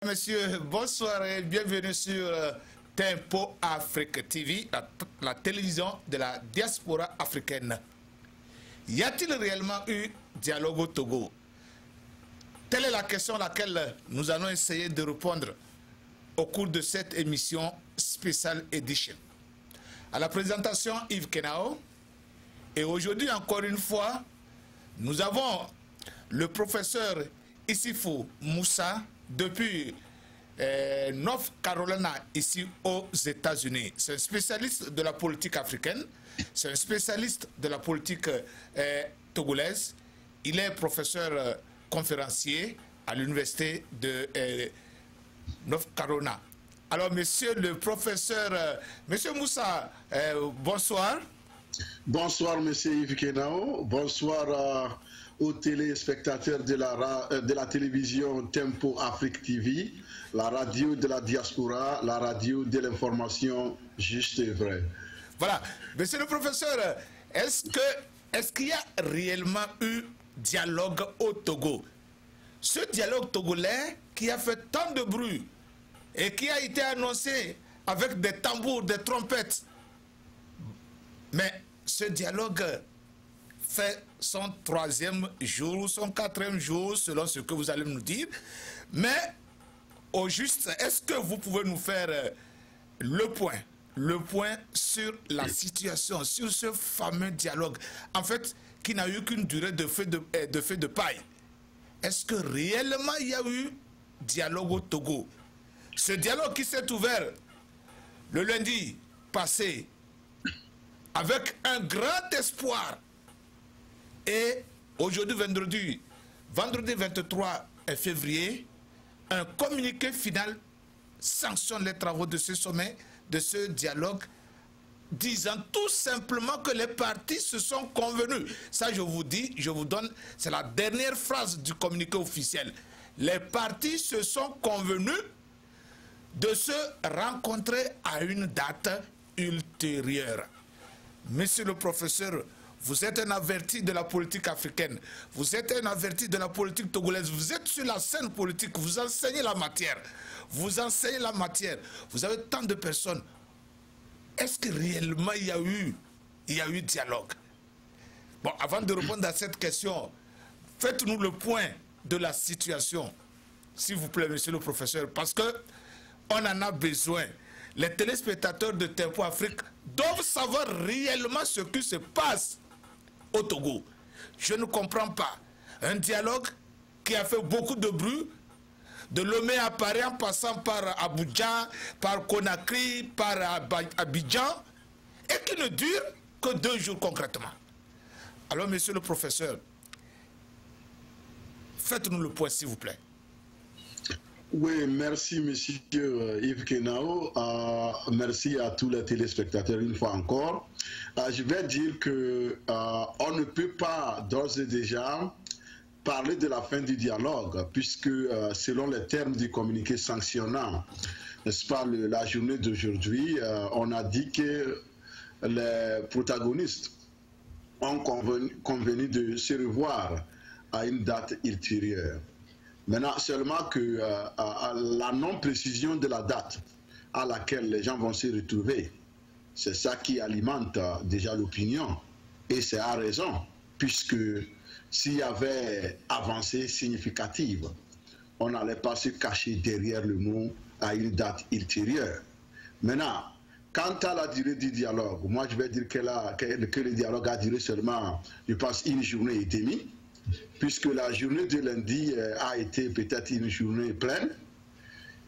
Messieurs, bonsoir et bienvenue sur Tempo Afrique TV, la télévision de la diaspora africaine. Y a-t-il réellement eu dialogue au Togo? Telle est la question à laquelle nous allons essayer de répondre au cours de cette émission Special Edition. À la présentation, Yves Kenao. Et aujourd'hui, encore une fois, nous avons le professeur Issifou Moussa depuis North Carolina, ici aux États-Unis. C'est un spécialiste de la politique africaine, c'est un spécialiste de la politique togolaise. Il est professeur conférencier à l'université de North Carolina. Alors, monsieur le professeur, monsieur Moussa, bonsoir. Bonsoir, monsieur Yves Kenao. Bonsoir aux téléspectateurs de la télévision Tempo Afrique TV, la radio de la diaspora, la radio de l'information juste et vraie. Voilà. Monsieur le professeur, est-ce qu'il y a réellement eu dialogue au Togo? Ce dialogue togolais qui a fait tant de bruit et qui a été annoncé avec des tambours, des trompettes. Mais ce dialogue fait son 3e jour, son 4e jour, selon ce que vous allez nous dire. Mais au juste, est-ce que vous pouvez nous faire le point sur la situation, sur ce fameux dialogue, en fait, qui n'a eu qu'une durée de feu de paille? Est-ce que réellement il y a eu dialogue au Togo? Ce dialogue qui s'est ouvert le lundi passé avec un grand espoir. Et aujourd'hui, vendredi 23 février, un communiqué final sanctionne les travaux de ce sommet, de ce dialogue, disant tout simplement que les partis se sont convenus. Ça, je vous dis, je vous donne, c'est la dernière phrase du communiqué officiel. Les partis se sont convenus de se rencontrer à une date ultérieure. Monsieur le professeur, vous êtes un averti de la politique africaine, vous êtes un averti de la politique togolaise, vous êtes sur la scène politique, vous enseignez la matière, vous avez tant de personnes. Est-ce que réellement il y a eu dialogue? Bon, avant de répondre à cette question, faites-nous le point de la situation, s'il vous plaît, monsieur le professeur, parce que on en a besoin. Les téléspectateurs de Tempo Afrique doivent savoir réellement ce qui se passe au Togo. Je ne comprends pas. Un dialogue qui a fait beaucoup de bruit, de Lomé à Paris en passant par Abuja, par Conakry, par Abidjan, et qui ne dure que 2 jours concrètement. Alors, monsieur le professeur, faites-nous le point, s'il vous plaît. Oui, merci monsieur Yves Kenao. Merci à tous les téléspectateurs une fois encore. Je vais dire que on ne peut pas d'ores et déjà parler de la fin du dialogue, puisque selon les termes du communiqué sanctionnant, n'est-ce pas, la journée d'aujourd'hui, on a dit que les protagonistes ont convenu de se revoir à une date ultérieure. Maintenant, seulement que la non-précision de la date à laquelle les gens vont se retrouver, c'est ça qui alimente déjà l'opinion. Et c'est à raison, puisque s'il y avait avancée significative, on n'allait pas se cacher derrière le mot à une date ultérieure. Maintenant, quant à la durée du dialogue, moi je vais dire que le dialogue a duré seulement, je pense, 1 journée et demie, puisque la journée de lundi a été peut-être une journée pleine,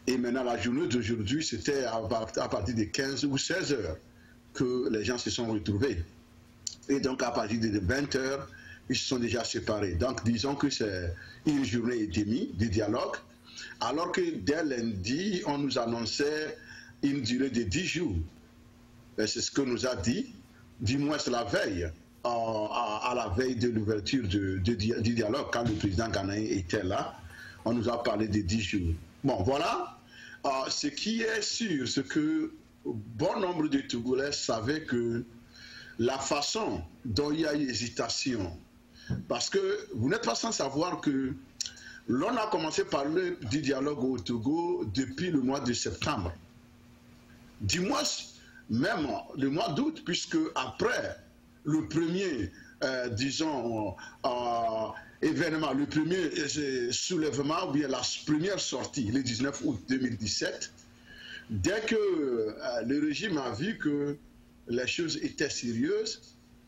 et maintenant la journée d'aujourd'hui, c'était à partir de 15 ou 16 heures que les gens se sont retrouvés. Et donc à partir de 20 heures, ils se sont déjà séparés. Donc disons que c'est 1 journée et demie de dialogue, alors que dès lundi, on nous annonçait une durée de 10 jours. C'est ce que nous a dit, du moins la veille, à la veille de l'ouverture du dialogue, quand le président ghanéen était là, on nous a parlé de 10 jours. Bon, voilà. Ce qui est sûr, c'est que bon nombre de Togolais savaient que la façon dont il y a eu hésitation, parce que vous n'êtes pas sans savoir que L'on a commencé par parler du dialogue au Togo depuis le mois de septembre. Du mois, même le mois d'août, puisque après le premier, disons, événement, le premier soulèvement, ou bien la première sortie, le 19 août 2017, dès que le régime a vu que les choses étaient sérieuses,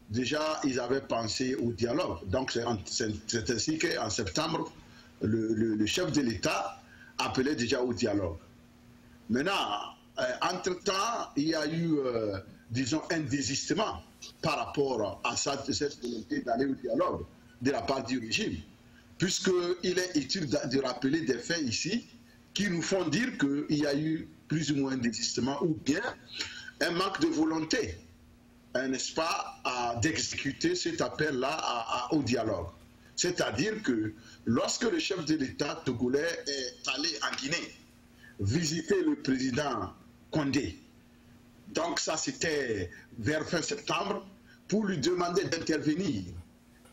déjà ils avaient pensé au dialogue. Donc c'est ainsi qu'en septembre, le chef de l'État appelait déjà au dialogue. Maintenant, entre-temps, il y a eu, disons, un désistement par rapport à cette volonté d'aller au dialogue de la part du régime, puisqu'il est utile de rappeler des faits ici qui nous font dire qu'il y a eu plus ou moins un désistement ou bien un manque de volonté, n'est-ce pas, d'exécuter cet appel-là au dialogue. C'est-à-dire que lorsque le chef de l'État togolais est allé en Guinée visiter le président Condé, donc ça c'était vers fin septembre, pour lui demander d'intervenir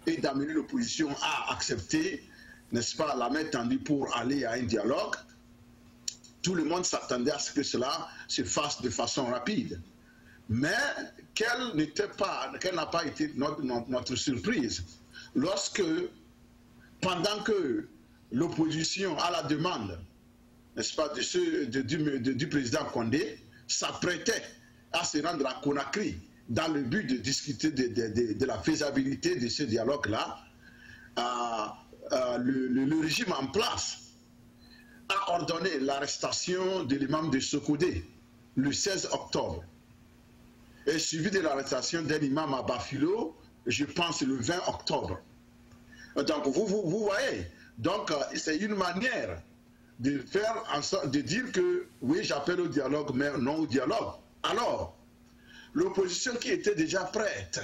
et d'amener l'opposition à accepter, n'est-ce pas, la main tendue pour aller à un dialogue, tout le monde s'attendait à ce que cela se fasse de façon rapide. Mais quelle n'a pas été notre surprise lorsque, pendant que l'opposition à la demande, n'est-ce pas, du président Condé, s'apprêtait à se rendre à Conakry dans le but de discuter de la faisabilité de ce dialogue-là, le régime en place a ordonné l'arrestation de l'imam de Sokodé le 16 octobre. Et suivi de l'arrestation d'un imam à Bafilo, je pense le 20 octobre. Donc vous voyez, donc c'est une manière de faire en sorte de dire que oui, j'appelle au dialogue, mais non au dialogue. Alors, l'opposition qui était déjà prête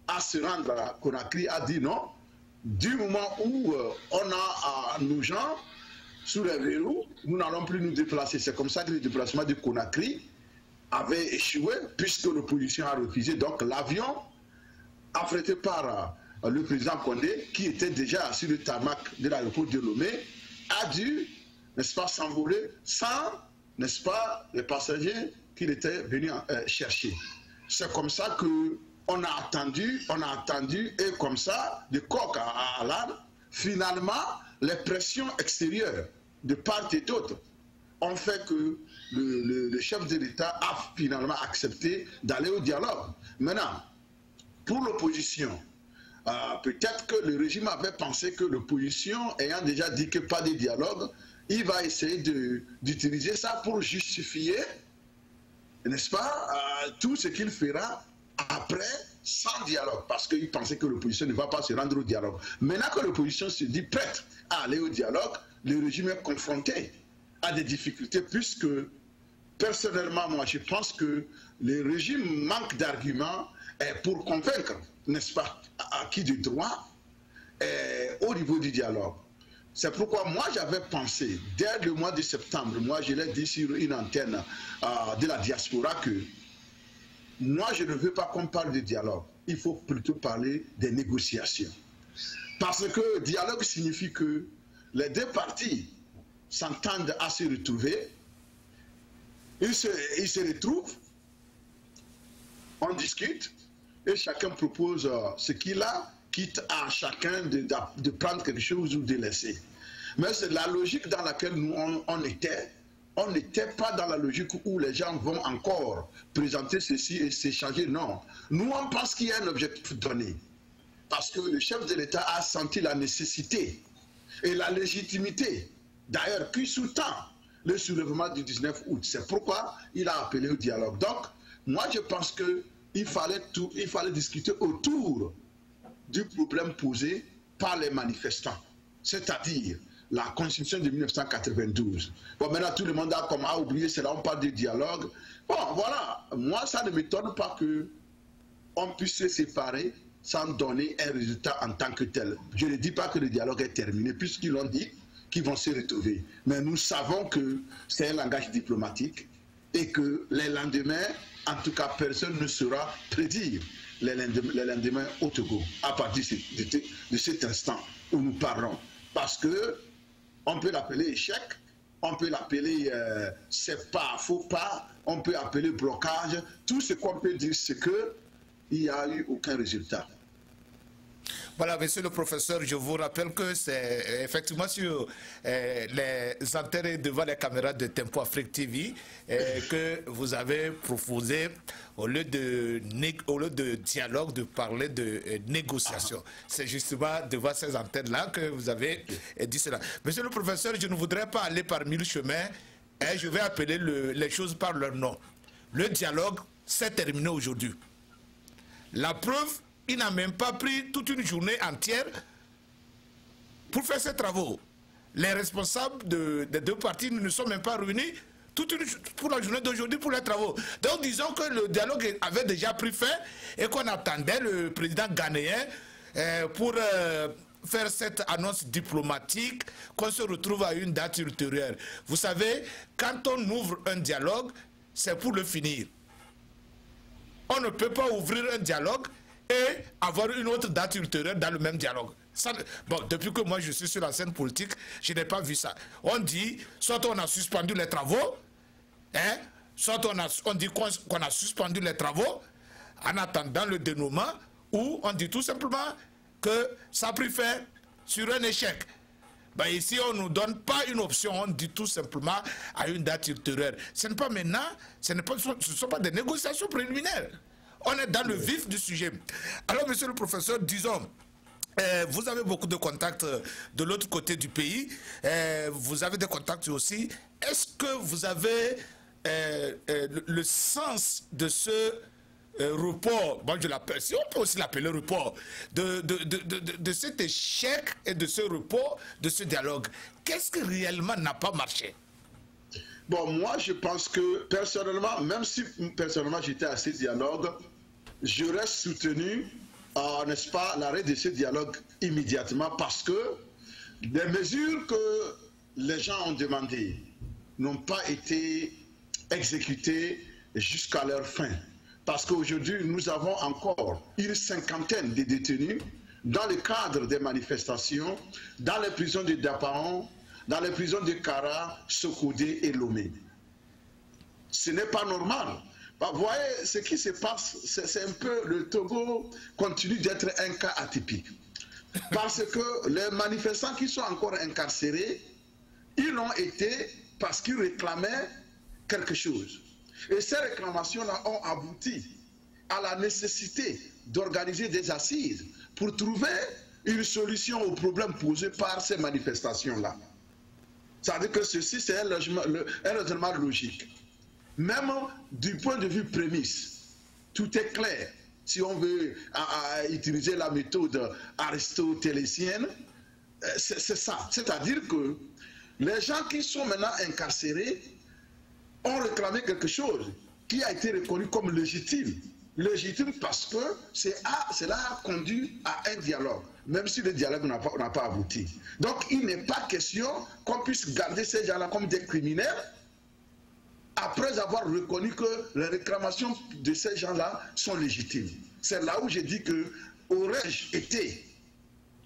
à se rendre à Conakry a dit non, du moment où on a nos gens sous les verrous, nous n'allons plus nous déplacer. C'est comme ça que le déplacement de Conakry avait échoué, puisque l'opposition a refusé. Donc l'avion affrété par le président Condé, qui était déjà sur le tarmac de l'aéroport de Lomé, a dû, n'est-ce pas, s'envoler sans, n'est-ce pas, les passagers qu'il était venu chercher. C'est comme ça qu'on a attendu, et comme ça, de coq à l'âne, finalement, les pressions extérieures de part et d'autre ont fait que le chef de l'État a finalement accepté d'aller au dialogue. Maintenant, pour l'opposition, peut-être que le régime avait pensé que l'opposition, ayant déjà dit que pas de dialogue, il va essayer d'utiliser ça pour justifier, n'est-ce pas, tout ce qu'il fera après sans dialogue, parce qu'il pensait que l'opposition ne va pas se rendre au dialogue. Maintenant que l'opposition se dit prête à aller au dialogue, le régime est confronté à des difficultés, puisque personnellement, moi je pense que le régime manque d'arguments pour convaincre, n'est-ce pas, à qui de droit au niveau du dialogue. C'est pourquoi moi j'avais pensé, dès le mois de septembre, moi je l'ai dit sur une antenne de la diaspora, que moi je ne veux pas qu'on parle de dialogue, il faut plutôt parler des négociations. Parce que dialogue signifie que les deux parties s'entendent à se retrouver, ils se retrouvent, on discute, et chacun propose ce qu'il a, quitte à chacun de prendre quelque chose ou de laisser. Mais c'est la logique dans laquelle nous on n'était pas dans la logique où les gens vont encore présenter ceci et s'échanger. Non, nous on pense qu'il y a un objectif donné, parce que le chef de l'État a senti la nécessité et la légitimité, d'ailleurs, qui sous-tend le soulèvement du 19 août. C'est pourquoi il a appelé au dialogue. Donc, moi je pense qu'il fallait discuter autour du problème posé par les manifestants, c'est-à-dire la Constitution de 1992. Bon, maintenant tout le monde a oublié cela, on parle de dialogue. Bon, voilà, moi ça ne m'étonne pas qu'on puisse se séparer sans donner un résultat en tant que tel. Je ne dis pas que le dialogue est terminé, puisqu'ils ont dit qu'ils vont se retrouver. Mais nous savons que c'est un langage diplomatique et que les lendemains, en tout cas, personne ne saura prédire les lendemains au Togo, à partir de cet instant où nous parlons. Parce que On peut l'appeler échec, on peut l'appeler c'est pas, faux pas, on peut appeler blocage. Tout ce qu'on peut dire, c'est qu'il n'y a eu aucun résultat. Voilà, monsieur le professeur, je vous rappelle que c'est effectivement sur les antennes devant les caméras de Tempo Afrique TV que vous avez proposé, au lieu de dialogue, de parler de négociation. C'est justement devant ces antennes-là que vous avez dit cela. Monsieur le professeur, je ne voudrais pas aller par mille chemins, et je vais appeler les choses par leur nom. Le dialogue s'est terminé aujourd'hui. La preuve, il n'a même pas pris toute une journée entière pour faire ses travaux. Les responsables des deux partis ne sont même pas réunis pour la journée d'aujourd'hui pour les travaux. Donc disons que le dialogue avait déjà pris fin et qu'on attendait le président ghanéen pour faire cette annonce diplomatique, qu'on se retrouve à une date ultérieure. Vous savez, quand on ouvre un dialogue, c'est pour le finir. On ne peut pas ouvrir un dialogue et avoir une autre date ultérieure dans le même dialogue. Ça, bon, depuis que moi je suis sur la scène politique, je n'ai pas vu ça. On dit, soit on a suspendu les travaux, hein, soit on dit qu'on a suspendu les travaux en attendant le dénouement, ou on dit tout simplement que ça a pris fin sur un échec. Ben ici, on ne nous donne pas une option, on dit tout simplement à une date ultérieure. Ce n'est pas maintenant, ce ne sont pas des négociations préliminaires. On est dans le vif du sujet. Alors, monsieur le professeur, disons, vous avez beaucoup de contacts de l'autre côté du pays. Vous avez des contacts aussi. Est-ce que vous avez le sens de ce report, bon, je l'appelle, si on peut aussi l'appeler report, de cet échec et de ce report, de ce dialogue? Qu'est-ce qui réellement n'a pas marché? Bon, moi, je pense que personnellement, même si personnellement j'étais à ce dialogue, j'aurais soutenu, n'est-ce pas, l'arrêt de ce dialogue immédiatement, parce que les mesures que les gens ont demandées n'ont pas été exécutées jusqu'à leur fin. Parce qu'aujourd'hui, nous avons encore une cinquantaine de détenus dans le cadre des manifestations, dans les prisons de Dapaon, dans les prisons de Kara, Sokodé et Lomé. Ce n'est pas normal. Vous voyez, ce qui se passe, c'est un peu, le Togo continue d'être un cas atypique. Parce que les manifestants qui sont encore incarcérés, ils l'ont été parce qu'ils réclamaient quelque chose. Et ces réclamations-là ont abouti à la nécessité d'organiser des assises pour trouver une solution aux problèmes posés par ces manifestations-là. Ça veut dire que ceci, c'est un raisonnement logique. Même du point de vue prémisse, tout est clair. Si on veut utiliser la méthode aristotélésienne, c'est ça. C'est-à-dire que les gens qui sont maintenant incarcérés ont réclamé quelque chose qui a été reconnu comme légitime. Légitime parce que cela a conduit à un dialogue, même si le dialogue n'a pas abouti. Donc il n'est pas question qu'on puisse garder ces gens-là comme des criminels après avoir reconnu que les réclamations de ces gens-là sont légitimes. C'est là où j'ai dit que aurais-je été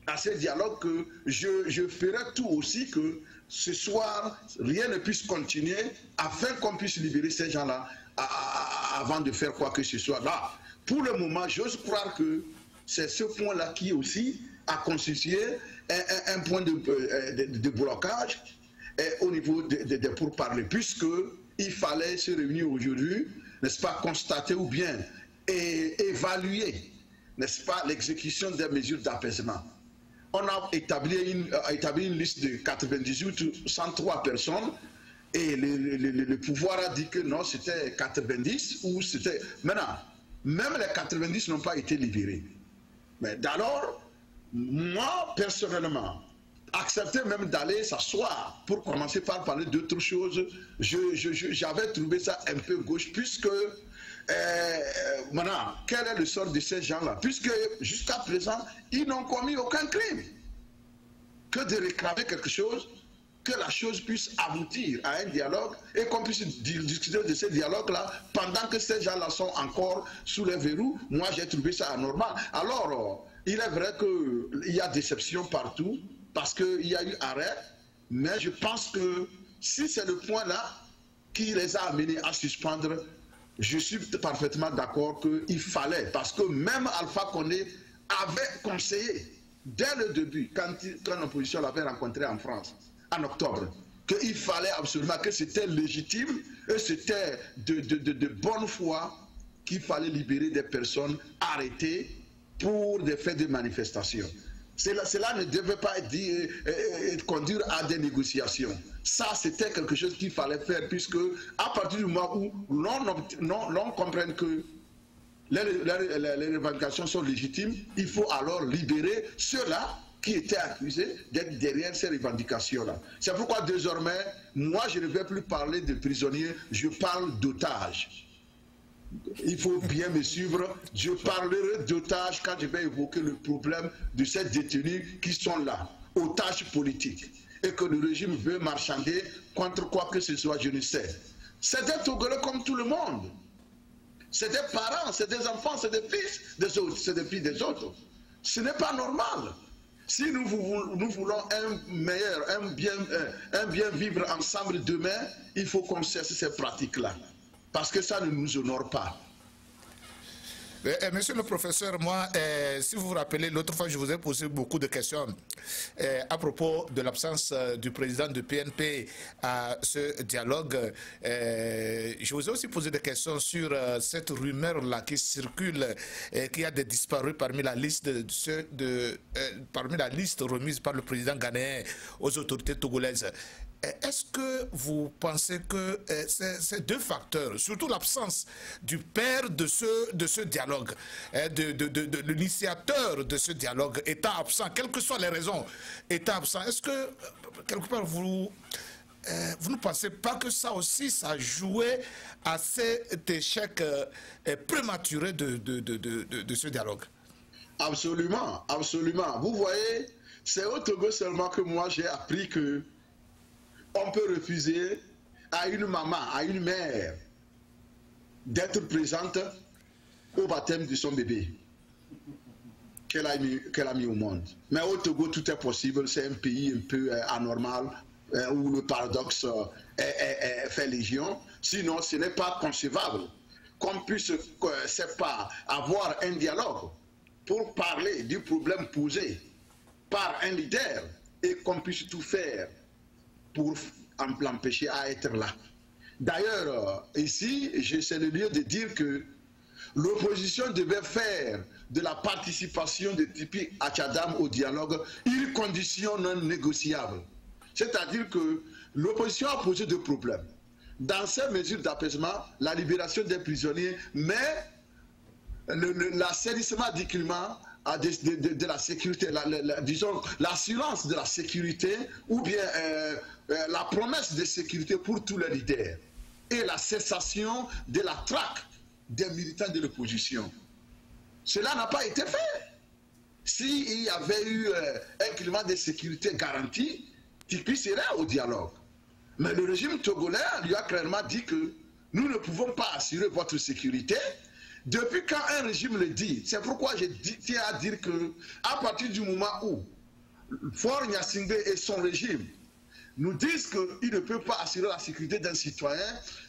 à ce dialogue que je ferais tout aussi que ce soir, rien ne puisse continuer afin qu'on puisse libérer ces gens-là avant de faire quoi que ce soit. Là, pour le moment, j'ose croire que c'est ce point-là qui aussi a constitué un point de blocage au niveau des pourparlers, puisqu'il fallait se réunir aujourd'hui, n'est-ce pas, constater ou bien évaluer, n'est-ce pas, l'exécution des mesures d'apaisement. On a établi une liste de 98 ou 103 personnes et le pouvoir a dit que non, c'était 90 ou c'était... Maintenant, même les 90 n'ont pas été libérés. Mais d'alors, moi, personnellement, accepter même d'aller s'asseoir pour commencer par parler d'autres choses, j'avais trouvé ça un peu gauche, puisque... maintenant, quel est le sort de ces gens-là? Puisque jusqu'à présent, ils n'ont commis aucun crime. Que de réclamer quelque chose, que la chose puisse aboutir à un dialogue et qu'on puisse discuter de ce dialogue-là pendant que ces gens-là sont encore sous les verrous. Moi, j'ai trouvé ça anormal. Alors, il est vrai qu'il y a déception partout parce qu'il y a eu arrêt Mais je pense que si c'est le point-là qui les a amenés à suspendre, je suis parfaitement d'accord qu'il fallait, parce que même Alpha Condé avait conseillé dès le début, quand l'opposition l'avait rencontré en France, en octobre, qu'il fallait absolument, que c'était légitime et c'était de bonne foi qu'il fallait libérer des personnes arrêtées pour des faits de manifestation. Cela ne devait pas être conduire à des négociations. Ça, c'était quelque chose qu'il fallait faire, puisque à partir du moment où l'on comprenne que les revendications sont légitimes, il faut alors libérer ceux-là qui étaient accusés d'être derrière ces revendications-là. C'est pourquoi désormais, moi, je ne vais plus parler de prisonniers, je parle d'otages. Il faut bien me suivre, je parlerai d'otages quand je vais évoquer le problème de ces détenus qui sont là, otages politiques, et que le régime veut marchander contre quoi que ce soit, je ne sais. C'est des Togolais comme tout le monde. C'est des parents, c'est des enfants, c'est des fils des autres, c'est des filles des autres. Ce n'est pas normal. Si nous voulons un bien vivre ensemble demain, il faut qu'on cesse ces pratiques-là. Parce que ça ne nous honore pas. Monsieur le professeur, moi, si vous vous rappelez, l'autre fois, je vous ai posé beaucoup de questions à propos de l'absence du président du PNP à ce dialogue. Je vous ai aussi posé des questions sur cette rumeur-là qui circule, qui a des disparus parmi la liste remise par le président ghanéen aux autorités togolaises. Est-ce que vous pensez que ces deux facteurs, surtout l'absence du père de ce dialogue, de l'initiateur de ce dialogue, étant absent, quelles que soient les raisons, étant absent, est-ce que, quelque part, vous ne pensez pas que ça aussi, ça a joué à cet échec prématuré de ce dialogue? Absolument, absolument. Vous voyez, c'est au Togo seulement que moi j'ai appris que on peut refuser à une maman, à une mère, d'être présente au baptême de son bébé qu'elle a mis au monde. Mais au Togo, tout est possible. C'est un pays un peu anormal où le paradoxe fait légion. Sinon, ce n'est pas concevable qu'on puisse pas avoir un dialogue pour parler du problème posé par un leader et qu'on puisse tout faire pour l'empêcher à être là. D'ailleurs, ici, c'est le lieu de dire que l'opposition devait faire de la participation de Tipi Achadam au dialogue une condition non négociable. C'est-à-dire que l'opposition a posé deux problèmes. Dans ces mesures d'apaisement, la libération des prisonniers, mais l'assainissement du climat de la sécurité, disons l'assurance de la sécurité ou bien la promesse de sécurité pour tous les leaders et la cessation de la traque des militants de l'opposition. Cela n'a pas été fait. S'il y avait eu un climat de sécurité garanti, Tipi serait au dialogue. Mais le régime togolais lui a clairement dit que nous ne pouvons pas assurer votre sécurité. Depuis quand un régime le dit, c'est pourquoi je tiens à dire que à partir du moment où Faure Gnassingbé et son régime nous disent qu'ils ne peuvent pas assurer la sécurité d'un citoyen,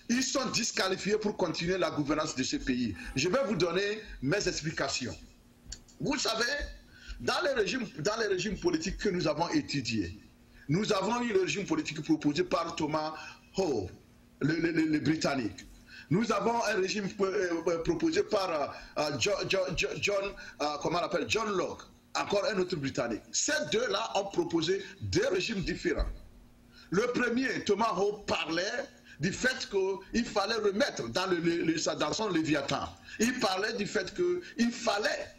ils sont disqualifiés pour continuer la gouvernance de ce pays. Je vais vous donner mes explications. Vous savez, dans les régimes politiques que nous avons étudiés, nous avons eu le régime politique proposé par Thomas Howe, le Britannique. Nous avons un régime proposé par John Locke, encore un autre Britannique. Ces deux-là ont proposé deux régimes différents. Le premier, Thomas Howe, parlait du fait qu'il fallait remettre dans son Léviathan. Il parlait du fait qu'il fallait,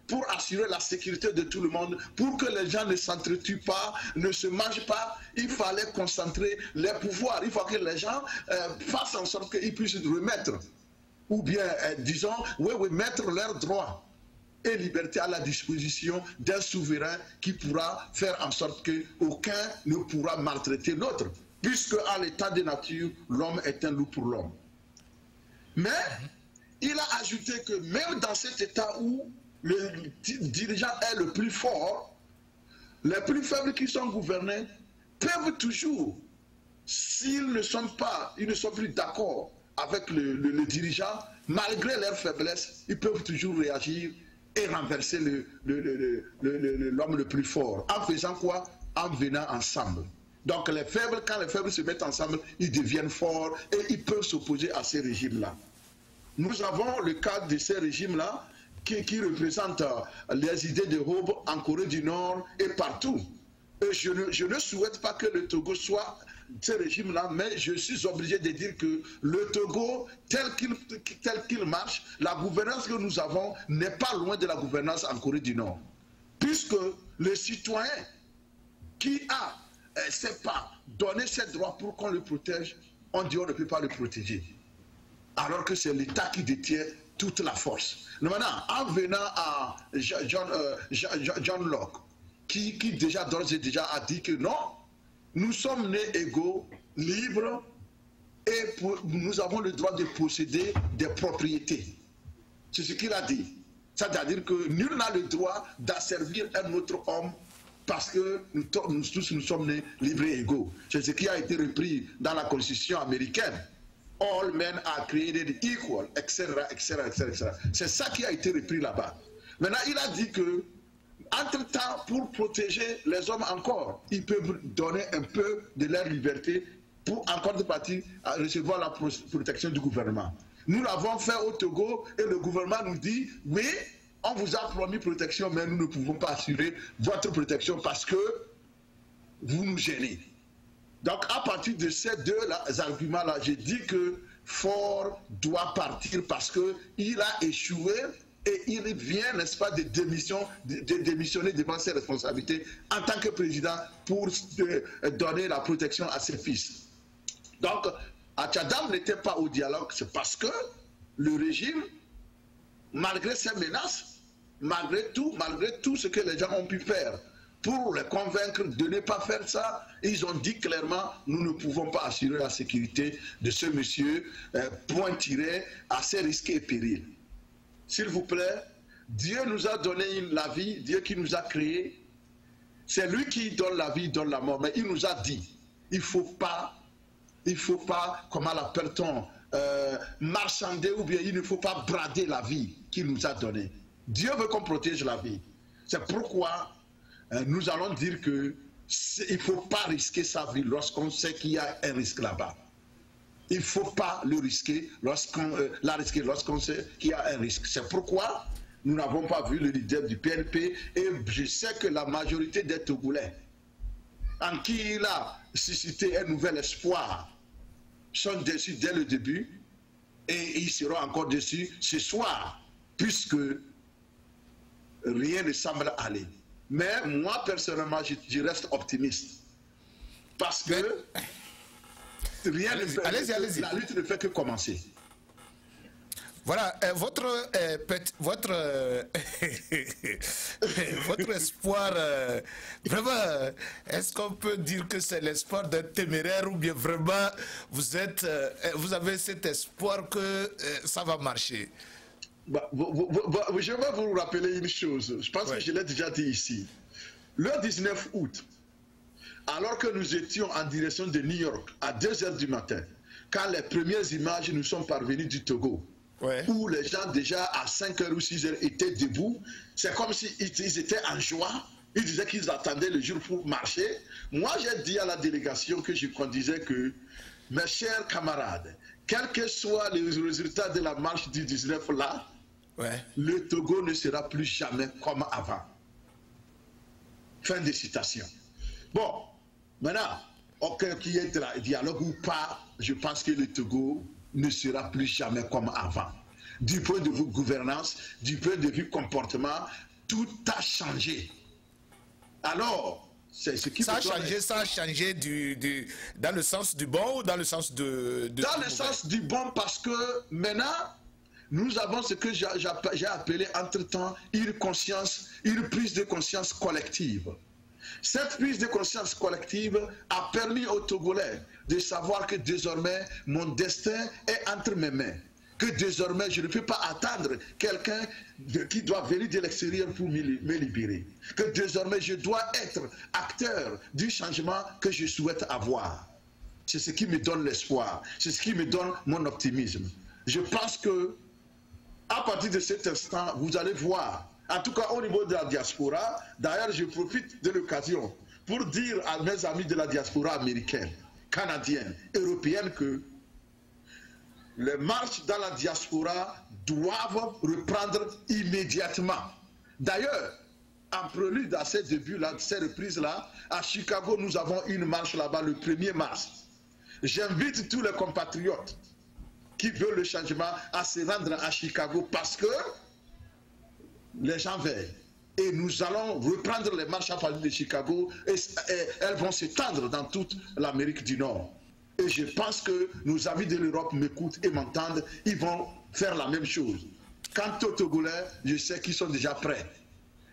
pour assurer la sécurité de tout le monde, pour que les gens ne s'entretuent pas, ne se mangent pas, il fallait concentrer les pouvoirs. Il faut que les gens fassent en sorte qu'ils puissent remettre, ou bien, disons, mettre leurs droits et liberté à la disposition d'un souverain qui pourra faire en sorte qu'aucun ne pourra maltraiter l'autre, puisque à l'état de nature, l'homme est un loup pour l'homme. Mais il a ajouté que même dans cet état où le dirigeant est le plus fort, les plus faibles qui sont gouvernés peuvent toujours, s'ils ne sont plus d'accord avec le dirigeant, malgré leur faiblesse, ils peuvent toujours réagir et renverser l'homme le plus fort. En faisant quoi? En venant ensemble. Donc les faibles, quand les faibles se mettent ensemble, ils deviennent forts et ils peuvent s'opposer à ces régimes-là. Nous avons le cas de ces régimes-là qui représentent les idées de Robe en Corée du Nord et partout. Et je ne souhaite pas que le Togo soit ce régime-là, mais je suis obligé de dire que le Togo, tel qu'il marche, la gouvernance que nous avons n'est pas loin de la gouvernance en Corée du Nord. Puisque le citoyen qui a, c'est pas, donné ses droits pour qu'on le protège, on dit on ne peut pas le protéger. Alors que c'est l'État qui détient toute la force. Maintenant, en venant à John Locke, qui déjà d'ores et déjà a dit que non, nous sommes nés égaux, libres, et nous avons le droit de posséder des propriétés. C'est ce qu'il a dit. C'est-à-dire que nul n'a le droit d'asservir un autre homme parce que nous tous nous sommes nés libres et égaux. C'est ce qui a été repris dans la Constitution américaine. All men are created equal, etc., etc., etc. C'est ça qui a été repris là-bas. Maintenant, il a dit que, entre-temps, pour protéger les hommes encore, ils peuvent donner un peu de leur liberté pour, en contrepartie, recevoir la protection du gouvernement. Nous l'avons fait au Togo et le gouvernement nous dit, oui, on vous a promis protection, mais nous ne pouvons pas assurer votre protection parce que vous nous gênez. Donc, à partir de ces deux arguments-là, j'ai dit que Faure doit partir parce qu'il a échoué et il vient, n'est-ce pas, de démissionner devant ses responsabilités en tant que président pour donner la protection à ses fils. Donc, Atchadam n'était pas au dialogue, c'est parce que le régime, malgré ses menaces, malgré tout ce que les gens ont pu faire, pour les convaincre de ne pas faire ça, ils ont dit clairement, nous ne pouvons pas assurer la sécurité de ce monsieur, point tiré, à ses risques et périls. S'il vous plaît, Dieu nous a donné la vie, Dieu qui nous a créés, c'est lui qui donne la vie, donne la mort, mais il nous a dit, il ne faut pas, comment l'appelle-t-on, marchander ou bien il ne faut pas brader la vie qu'il nous a donnée. Dieu veut qu'on protège la vie. C'est pourquoi nous allons dire qu'il ne faut pas risquer sa vie lorsqu'on sait qu'il y a un risque là-bas. Il ne faut pas le risquer lorsqu'on sait qu'il y a un risque. C'est pourquoi nous n'avons pas vu le leader du PNP et je sais que la majorité des Togolais en qui il a suscité un nouvel espoir sont déçus dès le début et ils seront encore déçus ce soir puisque rien ne semble aller. Mais moi, personnellement, je reste optimiste. Parce que rien ne fait, la lutte ne fait que commencer. Voilà, votre espoir, vraiment, est-ce qu'on peut dire que c'est l'espoir d'un téméraire ou bien vraiment vous avez cet espoir que ça va marcher? Je vais vous rappeler une chose, je pense que je l'ai déjà dit ici. Le 19 août, alors que nous étions en direction de New York à 2 h du matin, quand les premières images nous sont parvenues du Togo, où les gens déjà à 5 h ou 6 h étaient debout, c'est comme s'ils étaient en joie, ils disaient qu'ils attendaient le jour pour marcher. Moi j'ai dit à la délégation que je disais que, mes chers camarades, quel que soit le résultat de la marche du 19 là, le Togo ne sera plus jamais comme avant. Fin de citation. Bon, maintenant, qu'il y ait dialogue ou pas, je pense que le Togo ne sera plus jamais comme avant. Du point de vue gouvernance, du point de vue comportement, tout a changé. Alors, c'est ce qui ça a changé dans le sens du bon ou dans le sens dans le sens du bon, parce que maintenant, nous avons ce que j'ai appelé entre-temps une prise de conscience collective. Cette prise de conscience collective a permis aux Togolais de savoir que désormais, mon destin est entre mes mains. que désormais je ne peux pas attendre quelqu'un qui doit venir de l'extérieur pour me libérer, que désormais je dois être acteur du changement que je souhaite avoir. C'est ce qui me donne l'espoir, c'est ce qui me donne mon optimisme. Je pense que à partir de cet instant, vous allez voir, en tout cas au niveau de la diaspora, d'ailleurs je profite de l'occasion pour dire à mes amis de la diaspora américaine, canadienne, européenne que les marches dans la diaspora doivent reprendre immédiatement. D'ailleurs, en prélude à ces débuts-là, ces reprises-là, à Chicago, nous avons une marche là-bas le 1er mars. J'invite tous les compatriotes qui veulent le changement à se rendre à Chicago parce que les gens veillent. Et nous allons reprendre les marches à partir de Chicago et elles vont s'étendre dans toute l'Amérique du Nord. Et je pense que nos amis de l'Europe m'écoutent et m'entendent, ils vont faire la même chose. Quant aux Togolais, je sais qu'ils sont déjà prêts.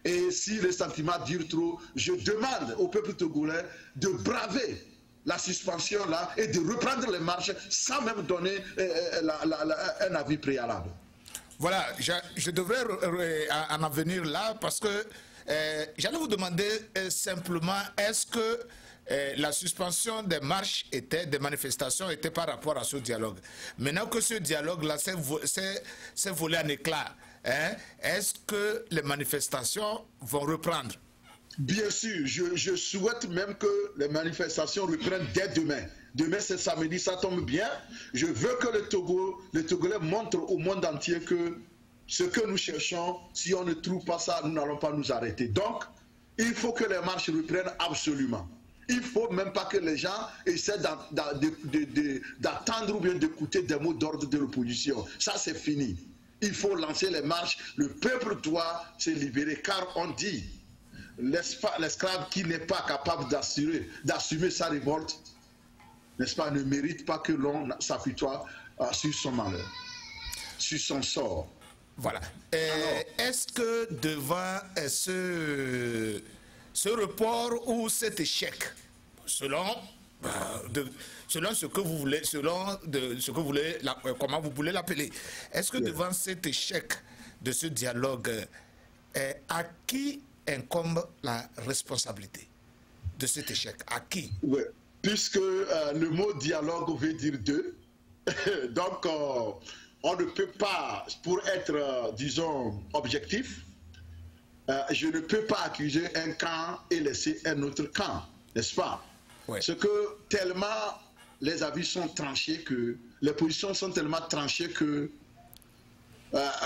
Et si les sentiments durent trop, je demande au peuple togolais de braver la suspension là et de reprendre les marches sans même donner un avis préalable. Voilà, je devrais en venir là parce que j'allais vous demander simplement, est-ce que la suspension des marches des manifestations était par rapport à ce dialogue? Maintenant que ce dialogue-là s'est volé en éclats, hein, est-ce que les manifestations vont reprendre? Bien sûr, je souhaite même que les manifestations reprennent dès demain. Demain, c'est samedi, ça tombe bien. Je veux que les Togolais montrent au monde entier que ce que nous cherchons, si on ne trouve pas ça, nous n'allons pas nous arrêter. Donc, il faut que les marches reprennent absolument. Il ne faut même pas que les gens essaient d'attendre ou bien d'écouter des mots d'ordre de l'opposition. Ça, c'est fini. Il faut lancer les marches. Le peuple doit se libérer, car on dit, l'esclave qui n'est pas capable d'assumer sa révolte, n'est-ce pas, ne mérite pas que l'on s'apitoie sur son malheur, sur son sort. Voilà. Est-ce que devant ce report ou cet échec, selon ce que vous voulez, comment vous voulez l'appeler, est-ce que devant cet échec de ce dialogue, à qui incombe la responsabilité de cet échec? À qui? Oui, puisque le mot dialogue veut dire deux, donc on ne peut pas, pour être, disons, objectif, je ne peux pas accuser un camp et laisser un autre camp, n'est-ce pas? Oui. C'est que tellement les avis sont tranchés, que les positions sont tellement tranchées que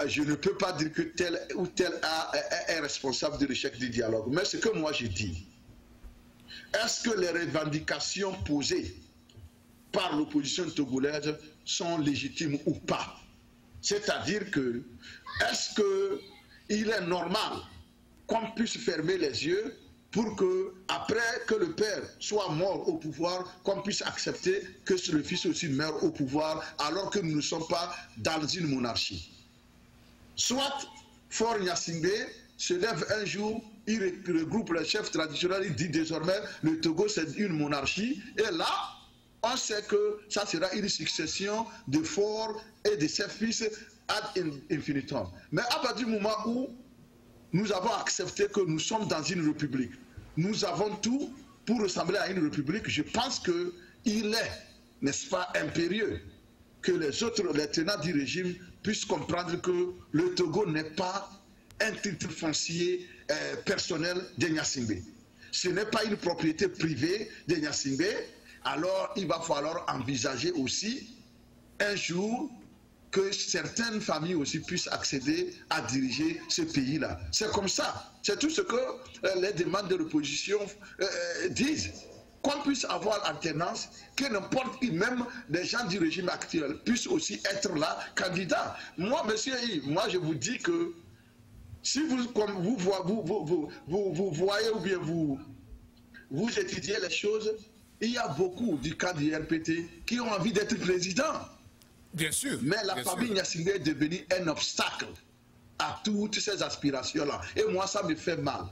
je ne peux pas dire que tel ou tel est responsable de l'échec du dialogue. Mais ce que moi je dis, est-ce que les revendications posées par l'opposition togolaise sont légitimes ou pas? C'est-à-dire que, est-ce qu'il est normal qu'on puisse fermer les yeux pour que, après que le père soit mort au pouvoir, qu'on puisse accepter que le fils aussi meure au pouvoir, alors que nous ne sommes pas dans une monarchie? Soit Faure Gnassingbé se lève un jour, il regroupe les chefs traditionnels, il dit désormais le Togo c'est une monarchie, et là on sait que ça sera une succession de Faure et de ses fils ad infinitum. Mais à partir du moment où nous avons accepté que nous sommes dans une république, nous avons tout pour ressembler à une république, je pense qu'il est, n'est-ce pas, impérieux que les autres, les tenants du régime, puissent comprendre que le Togo n'est pas un titre foncier personnel de Gnassingbé. Ce n'est pas une propriété privée de Gnassingbé. Alors il va falloir envisager aussi un jour que certaines familles aussi puissent accéder à diriger ce pays-là. C'est comme ça. C'est tout ce que les demandes de l'opposition disent. Qu'on puisse avoir alternance, que n'importe qui, même les gens du régime actuel, puissent aussi être là, candidats. Moi, monsieur Yves, moi je vous dis que si vous voyez ou bien vous étudiez les choses, il y a beaucoup du cadre du RPT qui ont envie d'être président. Bien sûr. Mais la famille Gnassingbé est devenue un obstacle à toutes ces aspirations-là. Et moi, ça me fait mal.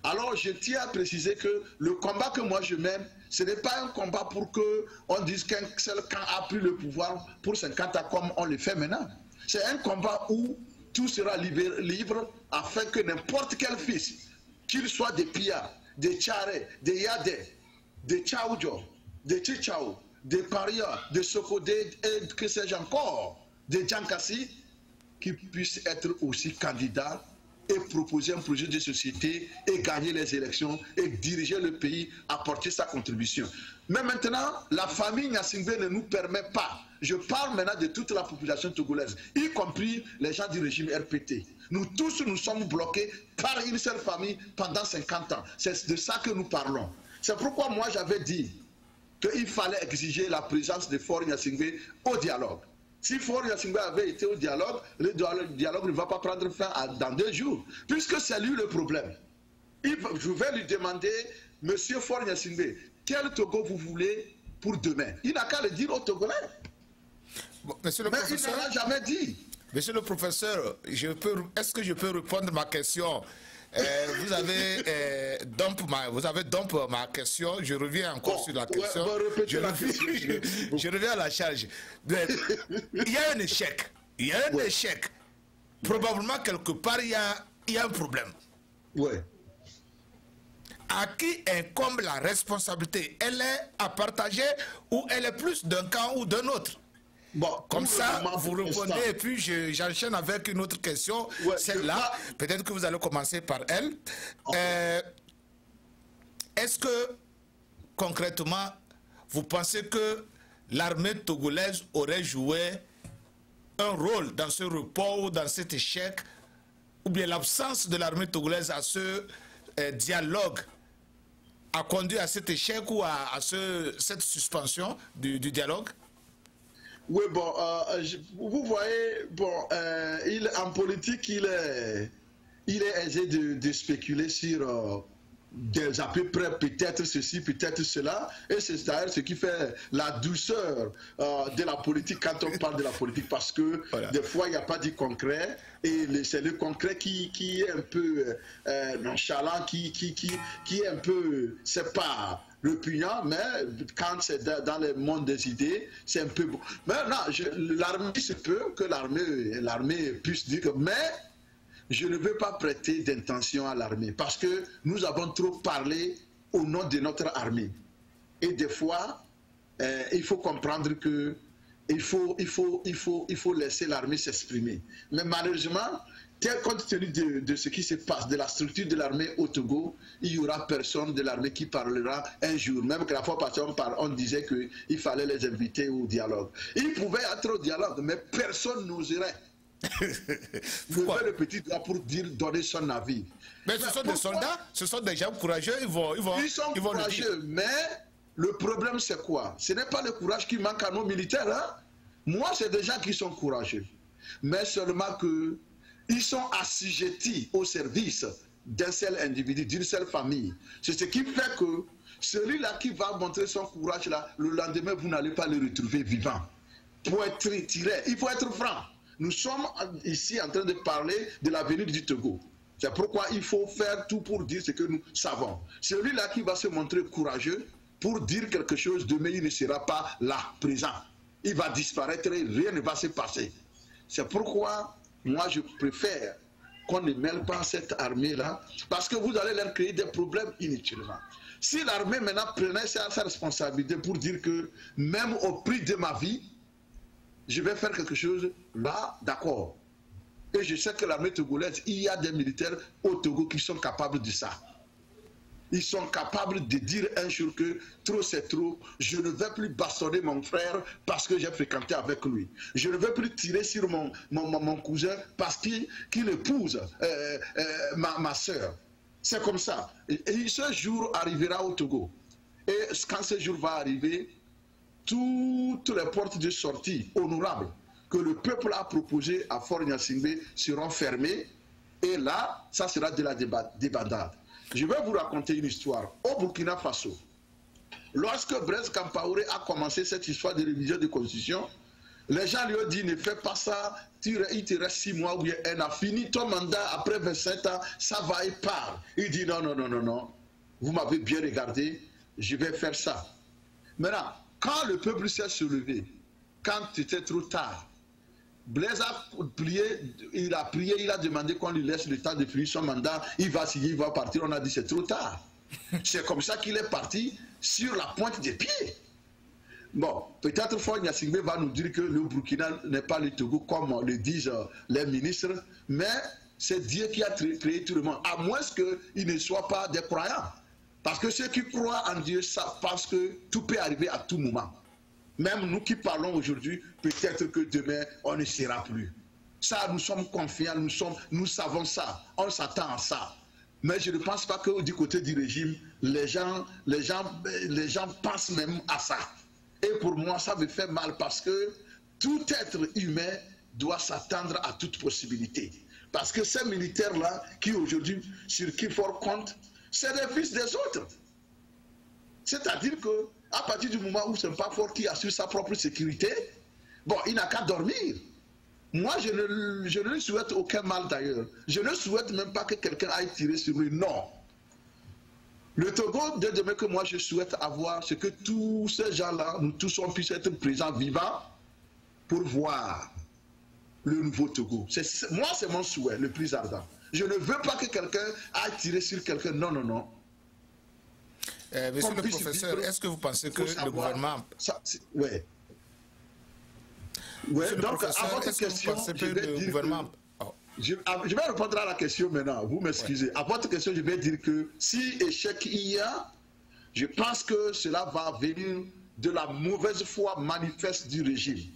Alors, je tiens à préciser que le combat que moi je mène, ce n'est pas un combat pour qu'on dise qu'un seul camp a pris le pouvoir pour 50 ans comme on le fait maintenant. C'est un combat où tout sera libre afin que n'importe quel fils, qu'il soit des Pia, des Tchare, des Yade, des Tchaoudjo, des Tchichao, des Paria, des Sokodé, et que sais-je encore, des Djankassi, qui puissent être aussi candidats et proposer un projet de société et gagner les élections et diriger le pays, apporter sa contribution. Mais maintenant, la famille Gnassingbé ne nous permet pas. Je parle maintenant de toute la population togolaise, y compris les gens du régime RPT. Nous tous, nous sommes bloqués par une seule famille pendant 50 ans. C'est de ça que nous parlons. C'est pourquoi moi j'avais dit qu'il fallait exiger la présence de Faure Gnassingbé au dialogue. Si Faure Gnassingbé avait été au dialogue, le dialogue ne va pas prendre fin dans 2 jours, puisque c'est lui le problème. Je vais lui demander, monsieur Faure Gnassingbé, quel Togo vous voulez pour demain? Il n'a qu'à le dire aux Togolais. Bon, monsieur le Mais professeur, il ne l'a jamais dit. Monsieur le professeur, est-ce que je peux répondre à ma question? Vous avez dompé ma question. Je reviens encore sur la question. Je reviens à la charge. Mais, il y a un échec. Il y a un échec. Probablement quelque part il y a un problème. Oui. À qui incombe la responsabilité? Elle est à partager ou elle est plus d'un camp ou d'un autre? Bon, comme ça, vous répondez et puis j'enchaîne avec une autre question. Ouais, celle-là, peut-être que vous allez commencer par elle. Okay. Est-ce que, concrètement, vous pensez que l'armée togolaise aurait joué un rôle dans ce report ou dans cet échec, ou bien l'absence de l'armée togolaise à ce dialogue a conduit à cet échec ou à cette suspension du dialogue? Oui, bon, vous voyez, bon, en politique, il est aisé de spéculer sur à peu près peut-être ceci, peut-être cela, et c'est d'ailleurs ce qui fait la douceur de la politique quand on parle de la politique, parce que voilà, des fois, il n'y a pas du concret, et c'est le concret qui est un peu nonchalant, qui est un peu, c'est pas repugnant, mais quand c'est dans le monde des idées, c'est un peu bon. Mais non, l'armée, se peut que l'armée puisse dire que, mais je ne veux pas prêter d'intention à l'armée, parce que nous avons trop parlé au nom de notre armée. Et des fois, il faut comprendre que il faut laisser l'armée s'exprimer. Mais malheureusement, compte tenu de ce qui se passe, de la structure de l'armée au Togo, il n'y aura personne de l'armée qui parlera un jour. Même que la fois passée, on disait qu'il fallait les inviter au dialogue. Ils pouvaient être au dialogue, mais personne n'oserait lever le petit doigt pour donner son avis. Mais ce sont des soldats, ce sont des gens courageux, ils sont courageux, mais le problème c'est quoi? Ce n'est pas le courage qui manque à nos militaires. Hein? Moi, c'est des gens qui sont courageux, mais seulement que ils sont assujettis au service d'un seul individu, d'une seule famille. C'est ce qui fait que celui-là qui va montrer son courage là, le lendemain, vous n'allez pas le retrouver vivant. Pour être tiré, il faut être franc. Nous sommes ici en train de parler de l'avenir du Togo. C'est pourquoi il faut faire tout pour dire ce que nous savons. Celui-là qui va se montrer courageux pour dire quelque chose, demain il ne sera pas là, présent. Il va disparaître et rien ne va se passer. C'est pourquoi moi, je préfère qu'on ne mêle pas cette armée-là, parce que vous allez leur créer des problèmes inutilement. Si l'armée maintenant prenait sa responsabilité pour dire que même au prix de ma vie, je vais faire quelque chose, là, d'accord. Et je sais que l'armée togolaise, il y a des militaires au Togo qui sont capables de ça. Ils sont capables de dire un jour que trop c'est trop, je ne vais plus bastonner mon frère parce que j'ai fréquenté avec lui. Je ne vais plus tirer sur mon cousin parce qu'il épouse ma soeur. C'est comme ça. Et ce jour arrivera au Togo. Et quand ce jour va arriver, toutes les portes de sortie honorables que le peuple a proposées à Faure Gnassingbé seront fermées. Et là, ça sera de la débandade. Je vais vous raconter une histoire. Au Burkina Faso, lorsque Blaise Compaoré a commencé cette histoire de révision de constitution, les gens lui ont dit ne fais pas ça, il te reste 6 mois ou bien un an, fini ton mandat après 27 ans, ça va et part. Il dit non, non, non, non, non, vous m'avez bien regardé, je vais faire ça. Maintenant, quand le peuple s'est soulevé, quand c'était trop tard, Blaise a prié, il a demandé qu'on lui laisse le temps de finir son mandat. Il va signer, il va partir. On a dit c'est trop tard. C'est comme ça qu'il est parti sur la pointe des pieds. Bon, peut-être Faure Gnassingbé va nous dire que le Burkina n'est pas le Togo comme le disent les ministres, mais c'est Dieu qui a créé tout le monde, à moins qu'il ne soit pas des croyants. Parce que ceux qui croient en Dieu savent parce que tout peut arriver à tout moment. Même nous qui parlons aujourd'hui, peut-être que demain, on ne sera plus. Ça, nous sommes confiants, nous savons ça, on s'attend à ça. Mais je ne pense pas que du côté du régime, les gens pensent même à ça. Et pour moi, ça me fait mal parce que tout être humain doit s'attendre à toute possibilité. Parce que ces militaires-là, qui aujourd'hui, sur qui Faure compte, c'est les fils des autres. C'est-à-dire que à partir du moment où ce n'est pas Faure qui assure sa propre sécurité, bon, il n'a qu'à dormir. Moi, je ne lui souhaite aucun mal d'ailleurs. Je ne souhaite même pas que quelqu'un aille tirer sur lui. Non. Le Togo, de demain que moi je souhaite avoir, c'est que tous ces gens-là, nous tous, on puisse être présents, vivants, pour voir le nouveau Togo. Moi, c'est mon souhait, le plus ardent. Je ne veux pas que quelqu'un aille tirer sur quelqu'un. Non, non, non. Monsieur le professeur, est-ce que vous pensez que le gouvernement... Oui. Ouais, donc, à votre question, je vais dire gouvernement... Je vais répondre à la question maintenant, vous m'excusez. À votre question, je vais dire que si échec il y a, je pense que cela va venir de la mauvaise foi manifeste du régime.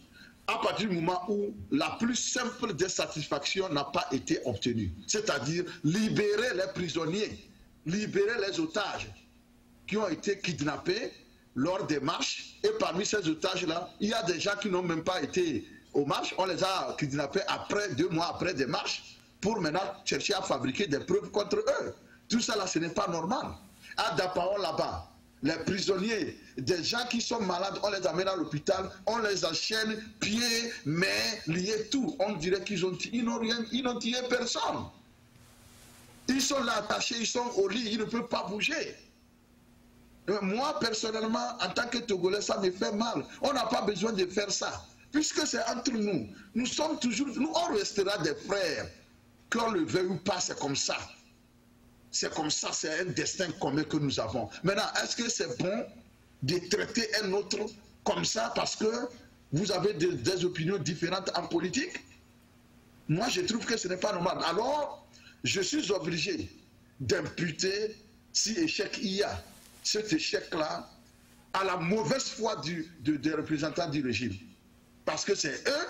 À partir du moment où la plus simple des satisfactions n'a pas été obtenue, c'est-à-dire libérer les prisonniers, libérer les otages qui ont été kidnappés lors des marches. Et parmi ces otages-là, il y a des gens qui n'ont même pas été aux marches. On les a kidnappés après, 2 mois après des marches, pour maintenant chercher à fabriquer des preuves contre eux. Tout ça là, ce n'est pas normal. À Dapaon là-bas, les prisonniers, des gens qui sont malades, on les amène à l'hôpital, on les enchaîne, pieds, mains, liés, tout. On dirait qu'ils n'ont tué personne. Ils sont là attachés, ils sont au lit, ils ne peuvent pas bouger. Moi, personnellement, en tant que Togolais, ça me fait mal. On n'a pas besoin de faire ça. Puisque c'est entre nous. Nous sommes toujours... Nous, on restera des frères. Qu'on le veuille ou pas, c'est comme ça. C'est comme ça, c'est un destin commun que nous avons. Maintenant, est-ce que c'est bon de traiter un autre comme ça parce que vous avez des opinions différentes en politique? Moi, je trouve que ce n'est pas normal. Alors, je suis obligé d'imputer, si échec il y a, cet échec-là à la mauvaise foi des représentants du régime. Parce que c'est eux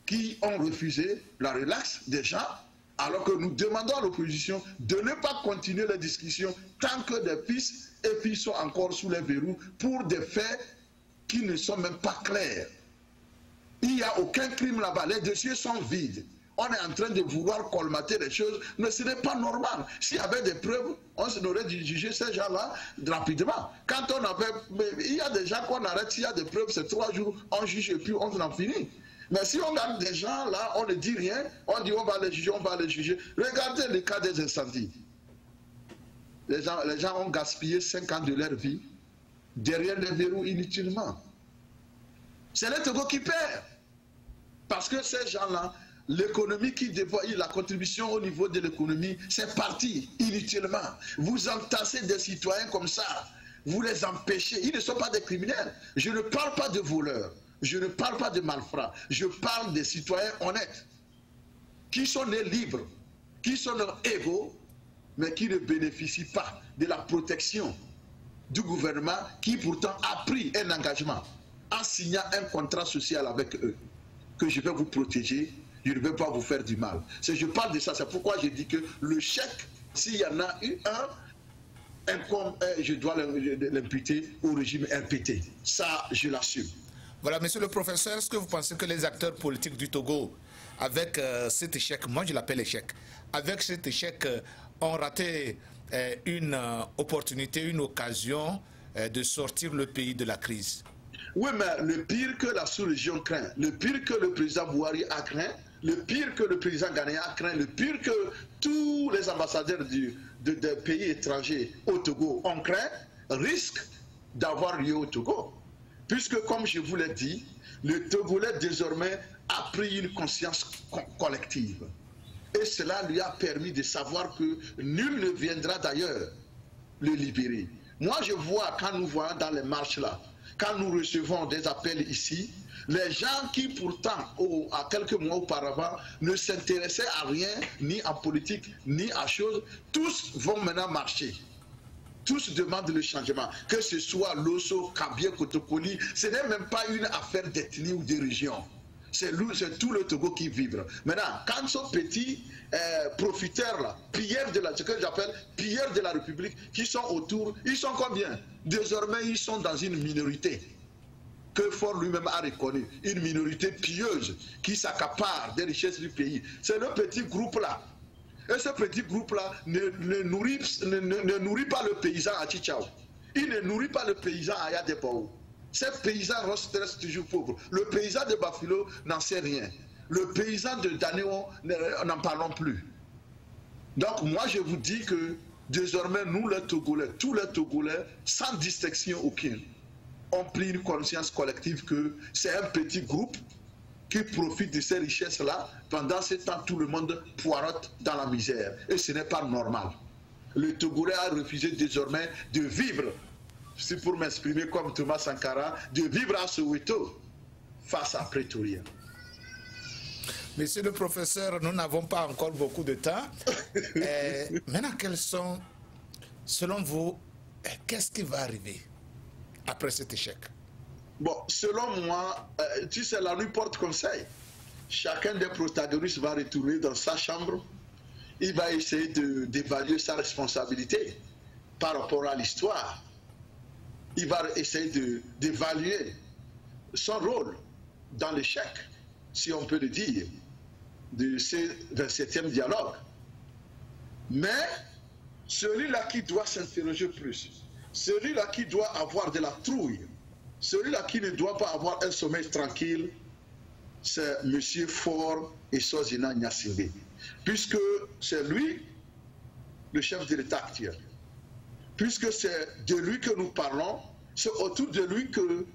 qui ont refusé la relaxe des gens, alors que nous demandons à l'opposition de ne pas continuer les discussions tant que des fils et filles sont encore sous les verrous pour des faits qui ne sont même pas clairs. Il n'y a aucun crime là-bas, les dossiers sont vides. On est en train de vouloir colmater les choses, mais ce n'est pas normal. S'il y avait des preuves, on aurait dû juger ces gens-là rapidement. Quand on avait... Il y a des gens qu'on arrête, s'il y a des preuves, c'est 3 jours, on juge et puis on en finit. Mais si on garde des gens là, on ne dit rien, on dit on va les juger, on va les juger. Regardez le cas des incendies. Les gens ont gaspillé 5 ans de leur vie derrière les verrous inutilement. C'est le Togo qui perd. Parce que ces gens-là, l'économie qui dévoie, la contribution au niveau de l'économie, c'est parti inutilement. Vous entassez des citoyens comme ça, vous les empêchez. Ils ne sont pas des criminels. Je ne parle pas de voleurs, je ne parle pas de malfrats. Je parle des citoyens honnêtes, qui sont nés libres, qui sont égaux, mais qui ne bénéficient pas de la protection du gouvernement qui pourtant a pris un engagement en signant un contrat social avec eux, que je vais vous protéger. Je ne veux pas vous faire du mal. Je parle de ça, c'est pourquoi je dis que le chèque, s'il y en a eu un, je dois l'imputer au régime RPT. Ça, je l'assume. Voilà, monsieur le professeur, est-ce que vous pensez que les acteurs politiques du Togo, avec cet échec, moi je l'appelle échec, avec cet échec, ont raté une opportunité, une occasion de sortir le pays de la crise? Oui, mais le pire que la sous-région craint, le pire que le président Bouhari a craint, le pire que le président ghanéen a craint, le pire que tous les ambassadeurs des pays étrangers au Togo ont craint, risque d'avoir lieu au Togo. Puisque, comme je vous l'ai dit, Le Togolais désormais a pris une conscience collective. Et cela lui a permis de savoir que nul ne viendra d'ailleurs le libérer. Moi, je vois, quand nous voyons dans les marches là, quand nous recevons des appels ici, les gens qui pourtant, à quelques mois auparavant, ne s'intéressaient à rien, ni en politique, ni à chose, tous vont maintenant marcher. Tous demandent le changement. Que ce soit Losso, Kabie, Kotokoli, ce n'est même pas une affaire d'ethnie ou de région. C'est tout le Togo qui vibre. Maintenant, quand ce petit profiteur là, ce que j'appelle pilleurs de la République, qui sont autour, ils sont combien? Désormais, ils sont dans une minorité que Faure lui-même a reconnu, une minorité pieuse qui s'accapare des richesses du pays. C'est le petit groupe là. Et ce petit groupe là ne nourrit pas le paysan à Chichao. Il ne nourrit pas le paysan à Yadebao. Ces paysans restent toujours pauvres. Le paysan de Bafilo n'en sait rien. Le paysan de Danéon, n'en parlons plus. Donc moi je vous dis que désormais nous les Togolais, tous les Togolais, sans distinction aucune, ont pris une conscience collective que c'est un petit groupe qui profite de ces richesses-là. Pendant ce temps, tout le monde poirote dans la misère. Et ce n'est pas normal. Le Togolais a refusé désormais de vivre, c'est pour m'exprimer comme Thomas Sankara, de vivre à Soweto face à Pretoria. Monsieur le professeur, nous n'avons pas encore beaucoup de temps. Maintenant, quels sont, selon vous, qu'est-ce qui va arriver après cet échec? Bon, selon moi, tu sais, la nuit porte conseil. Chacun des protagonistes va retourner dans sa chambre. Il va essayer d'évaluer sa responsabilité par rapport à l'histoire. Il va essayer d'évaluer son rôle dans l'échec, si on peut le dire, de ce 27e dialogue. Mais celui-là qui doit s'interroger plus, celui-là qui doit avoir de la trouille, celui-là qui ne doit pas avoir un sommeil tranquille, c'est M. Faure Essoazina Gnassingbé. Puisque c'est lui, le chef de l'État actuel. Puisque c'est de lui que nous parlons, c'est autour de lui que,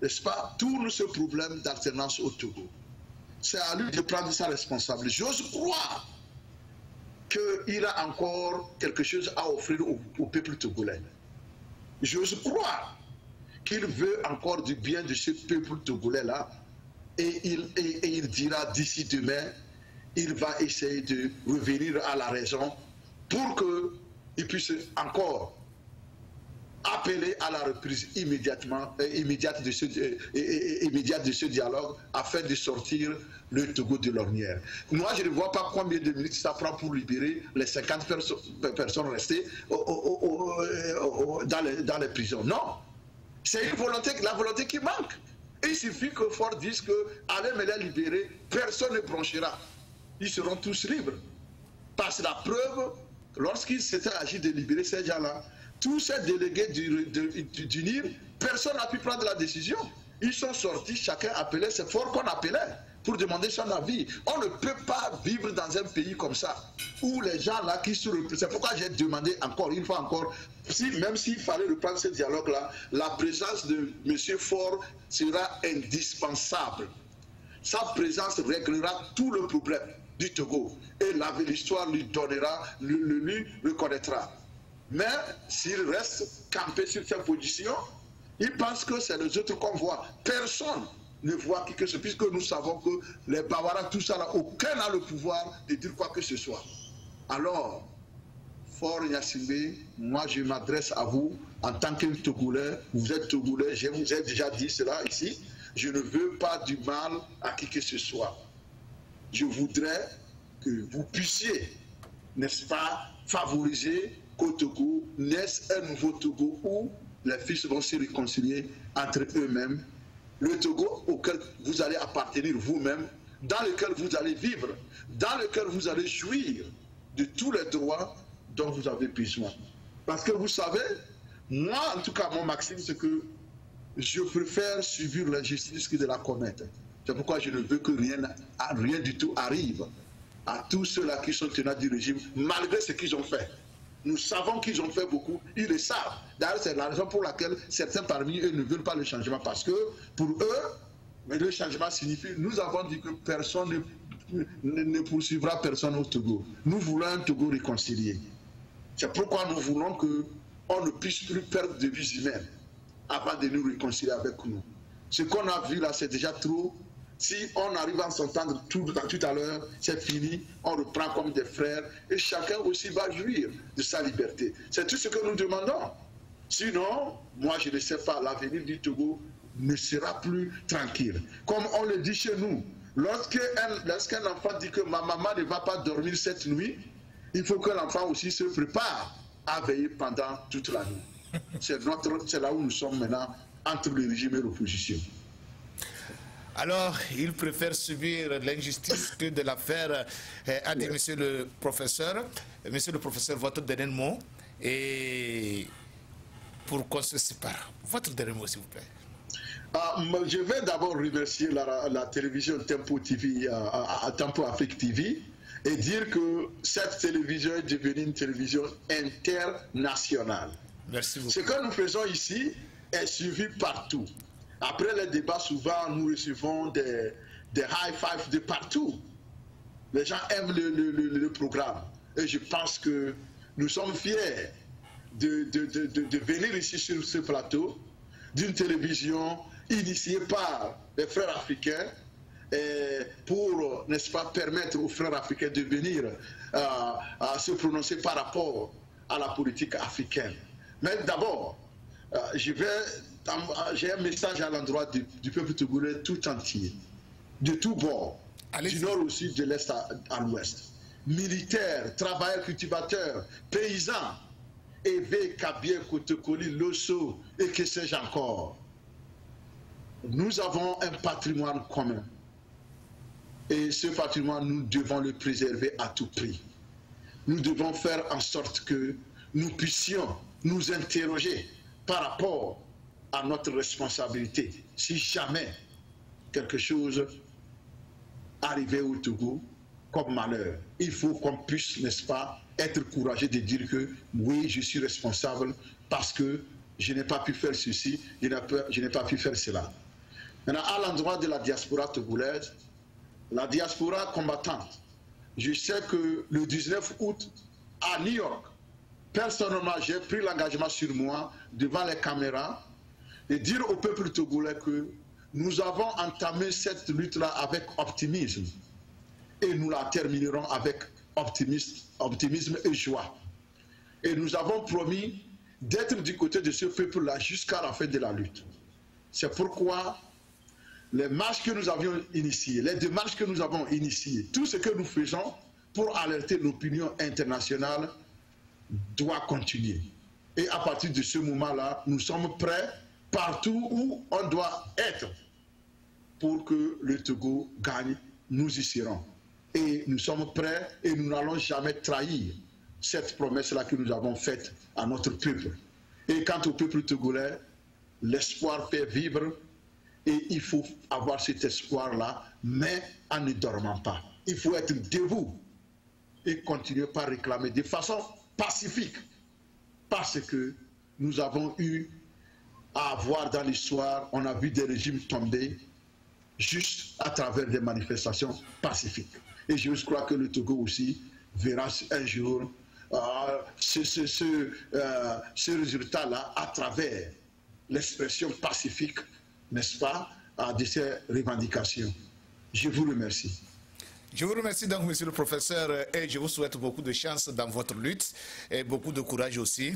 n'est-ce pas, tourne ce problème d'alternance au Togo. C'est à lui de prendre sa responsabilité. J'ose croire qu'il a encore quelque chose à offrir au peuple togolais. J'ose croire qu'il veut encore du bien de ce peuple togolais-là, et il dira d'ici demain, il va essayer de revenir à la raison pour qu'il puisse encore appeler à la reprise immédiate de ce dialogue afin de sortir le Togo de l'ornière. Moi, je ne vois pas combien de minutes ça prend pour libérer les 50 personnes restées dans les prisons. Non, c'est une volonté, la volonté qui manque. Il suffit que Faure dise que allez me les libérer, personne ne bronchera. Ils seront tous libres. Parce que la preuve, lorsqu'il s'était agi de libérer ces gens-là, tous ces délégués d'unir, personne n'a pu prendre la décision. Ils sont sortis, chacun appelait, c'est Faure qu'on appelait pour demander son avis. On ne peut pas vivre dans un pays comme ça, où les gens là qui se représentent. C'est pourquoi j'ai demandé encore, une fois encore, même s'il fallait reprendre ce dialogue-là, la présence de M. Faure sera indispensable. Sa présence réglera tout le problème du Togo. Et l'histoire lui donnera, lui reconnaîtra. Mais s'il reste campé sur sa position, il pense que c'est les autres qu'on voit. Personne ne voit que ce, puisque nous savons que les Bawara, tout ça, là, aucun n'a le pouvoir de dire quoi que ce soit. Alors, Faure Gnassingbé, moi je m'adresse à vous en tant que Togolais. Vous êtes Togolais, je vous ai déjà dit cela ici. Je ne veux pas du mal à qui que ce soit. Je voudrais que vous puissiez, n'est-ce pas, favoriser qu'au Togo naisse un nouveau Togo où les fils vont se réconcilier entre eux-mêmes. Le Togo auquel vous allez appartenir vous-même, dans lequel vous allez vivre, dans lequel vous allez jouir de tous les droits dont vous avez besoin. Parce que vous savez, moi en tout cas mon maxime c'est que je préfère subir l'injustice que de la commettre. C'est pourquoi je ne veux que rien du tout arrive à tous ceux-là qui sont tenants du régime, malgré ce qu'ils ont fait. Nous savons qu'ils ont fait beaucoup, ils le savent. D'ailleurs, c'est la raison pour laquelle certains parmi eux ne veulent pas le changement, parce que pour eux, Mais le changement signifie, nous avons dit que personne ne poursuivra personne au Togo. Nous voulons un Togo réconcilié. C'est pourquoi nous voulons qu'on ne puisse plus perdre de vies humaines avant de nous réconcilier avec nous. Ce qu'on a vu là, c'est déjà trop. Si on arrive à s'entendre tout à l'heure, c'est fini, on reprend comme des frères et chacun aussi va jouir de sa liberté. C'est tout ce que nous demandons. Sinon, moi je ne sais pas, l'avenir du Togo ne sera plus tranquille. Comme on le dit chez nous, lorsqu'un enfant dit que ma maman ne va pas dormir cette nuit, il faut que l'enfant aussi se prépare à veiller pendant toute la nuit. C'est là où nous sommes maintenant entre le régime et l'opposition. Alors, il préfère subir l'injustice que de la faire, a dit monsieur le professeur. Monsieur le professeur, votre dernier mot, et pour qu'on se sépare. Votre dernier mot, s'il vous plaît. Je vais d'abord remercier la télévision Tempo TV, Tempo Afrique TV, et dire que cette télévision est devenue une télévision internationale. Merci beaucoup. Ce que nous faisons ici est suivi partout. Après les débats, souvent, nous recevons des high five de partout. Les gens aiment le programme. Et je pense que nous sommes fiers de venir ici sur ce plateau d'une télévision initiée par les frères africains pour, n'est-ce pas, permettre aux frères africains de venir à se prononcer par rapport à la politique africaine. Mais d'abord, j'ai un message à l'endroit du peuple togolais tout entier, de tous bords, du nord au sud, de l'est à l'ouest. Militaires, travailleurs, cultivateurs, paysans, Évé, Kabié, Kotokoli, Losso et que sais-je encore. Nous avons un patrimoine commun. Et ce patrimoine, nous devons le préserver à tout prix. Nous devons faire en sorte que nous puissions nous interroger par rapport à notre responsabilité. Si jamais quelque chose arrivait au Togo comme malheur, il faut qu'on puisse, n'est-ce pas, être courageux de dire que oui, je suis responsable parce que je n'ai pas pu faire ceci, je n'ai pas pu faire cela. Maintenant, à l'endroit de la diaspora togolaise, la diaspora combattante, je sais que le 19 août, à New York, personnellement, j'ai pris l'engagement sur moi, devant les caméras, de dire au peuple togolais que nous avons entamé cette lutte-là avec optimisme. Et nous la terminerons avec optimisme et joie. Et nous avons promis d'être du côté de ce peuple-là jusqu'à la fin de la lutte. C'est pourquoi les marches que nous avions initiées, les démarches que nous avons initiées, tout ce que nous faisons pour alerter l'opinion internationale doit continuer. Et à partir de ce moment-là, nous sommes prêts partout où on doit être pour que le Togo gagne, nous y serons. Et nous sommes prêts et nous n'allons jamais trahir cette promesse-là que nous avons faite à notre peuple. Et quant au peuple togolais, l'espoir fait vivre et il faut avoir cet espoir-là, mais en ne dormant pas. Il faut être debout et continuer par réclamer de façon pacifique, parce que nous avons eu à voir dans l'histoire, on a vu des régimes tomber juste à travers des manifestations pacifiques. Et je crois que le Togo aussi verra un jour ce résultat-là à travers l'expression pacifique, n'est-ce pas, de ces revendications. Je vous remercie. Je vous remercie donc, monsieur le professeur, et je vous souhaite beaucoup de chance dans votre lutte et beaucoup de courage aussi,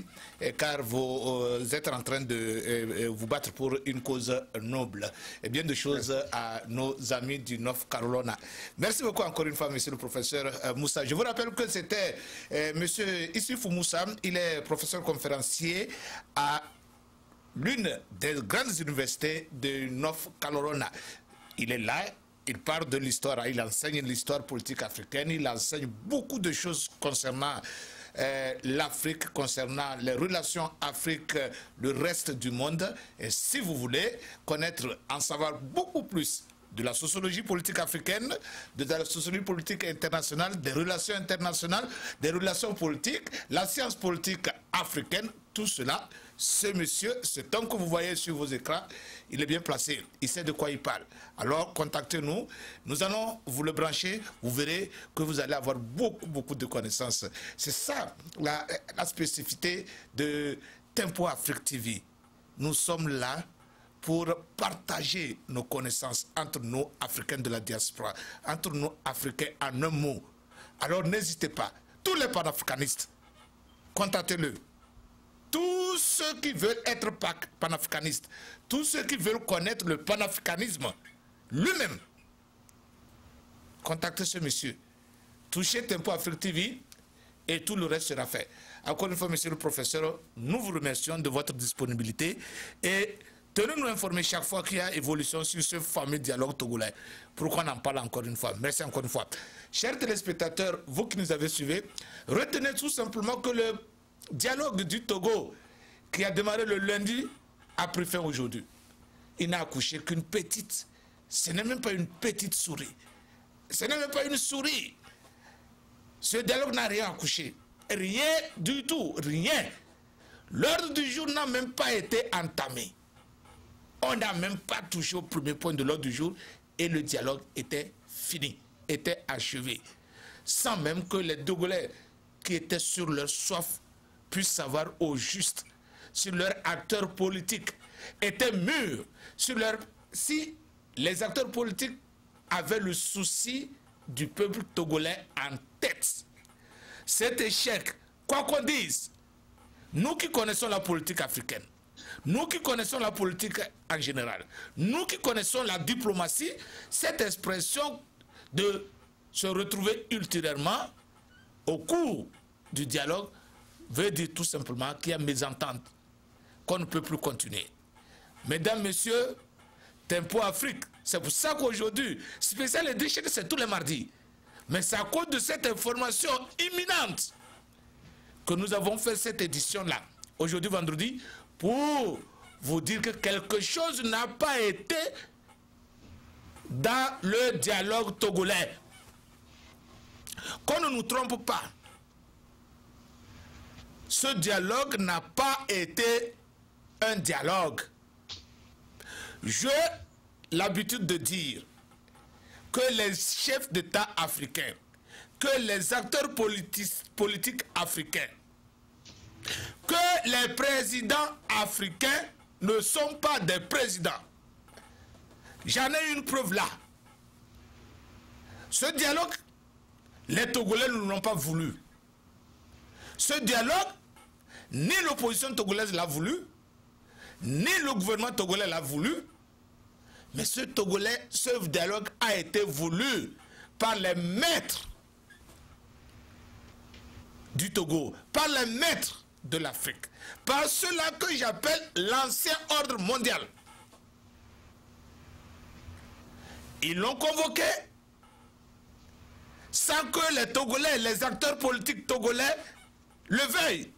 car vous êtes en train de vous battre pour une cause noble. Et bien de choses à nos amis du North Carolina. Merci beaucoup encore une fois, monsieur le professeur Moussa. Je vous rappelle que c'était monsieur Issoufou Moussa. Il est professeur conférencier à l'une des grandes universités de North Carolina. Il est là. Il parle de l'histoire, il enseigne l'histoire politique africaine, il enseigne beaucoup de choses concernant l'Afrique, concernant les relations Afrique, le reste du monde. Et si vous voulez connaître, en savoir beaucoup plus de la sociologie politique africaine, de la sociologie politique internationale, des relations politiques, la science politique africaine, tout cela, ce monsieur, cet homme que vous voyez sur vos écrans, il est bien placé, il sait de quoi il parle. Alors contactez-nous, nous allons vous le brancher, vous verrez que vous allez avoir beaucoup de connaissances. C'est ça la spécificité de Tempo Afrique TV. Nous sommes là pour partager nos connaissances entre nous, Africains de la diaspora, entre nous, Africains en un mot. Alors n'hésitez pas, tous les panafricanistes, contactez-le. Tous ceux qui veulent être panafricanistes, tous ceux qui veulent connaître le panafricanisme lui-même, contactez ce monsieur. Touchez Tempo Afrique TV et tout le reste sera fait. Encore une fois, monsieur le professeur, nous vous remercions de votre disponibilité et tenez-nous informer chaque fois qu'il y a évolution sur ce fameux dialogue togolais. Pour qu'on en parle encore une fois. Merci encore une fois. Chers téléspectateurs, vous qui nous avez suivis, retenez tout simplement que le dialogue du Togo, qui a démarré le lundi, a pris fin aujourd'hui. Il n'a accouché qu'une petite. Ce n'est même pas une petite souris. Ce n'est même pas une souris. Ce dialogue n'a rien accouché. Rien du tout. Rien. L'ordre du jour n'a même pas été entamé. On n'a même pas touché au premier point de l'ordre du jour et le dialogue était fini, était achevé. Sans même que les Togolais qui étaient sur leur soif puissent savoir au juste si leurs acteurs politiques étaient mûrs, si les acteurs politiques avaient le souci du peuple togolais en tête. Cet échec, quoi qu'on dise, nous qui connaissons la politique africaine, nous qui connaissons la politique en général, nous qui connaissons la diplomatie, cette expression de se retrouver ultérieurement au cours du dialogue veut dire tout simplement qu'il y a mésentente, qu'on ne peut plus continuer. Mesdames, Messieurs, Tempo Afrique, c'est pour ça qu'aujourd'hui, spécial et déchiré, c'est tous les mardis. Mais c'est à cause de cette information imminente que nous avons fait cette édition-là, aujourd'hui vendredi, pour vous dire que quelque chose n'a pas été dans le dialogue togolais. Qu'on ne nous trompe pas. Ce dialogue n'a pas été un dialogue. J'ai l'habitude de dire que les chefs d'État africains, que les acteurs politiques africains, que les présidents africains ne sont pas des présidents. J'en ai une preuve là. Ce dialogue, les Togolais ne l'ont pas voulu. Ce dialogue, ni l'opposition togolaise l'a voulu, ni le gouvernement togolais l'a voulu, mais ce dialogue a été voulu par les maîtres du Togo, par les maîtres de l'Afrique, par ceux-là que j'appelle l'ancien ordre mondial. Ils l'ont convoqué sans que les Togolais, les acteurs politiques togolais le veuillent.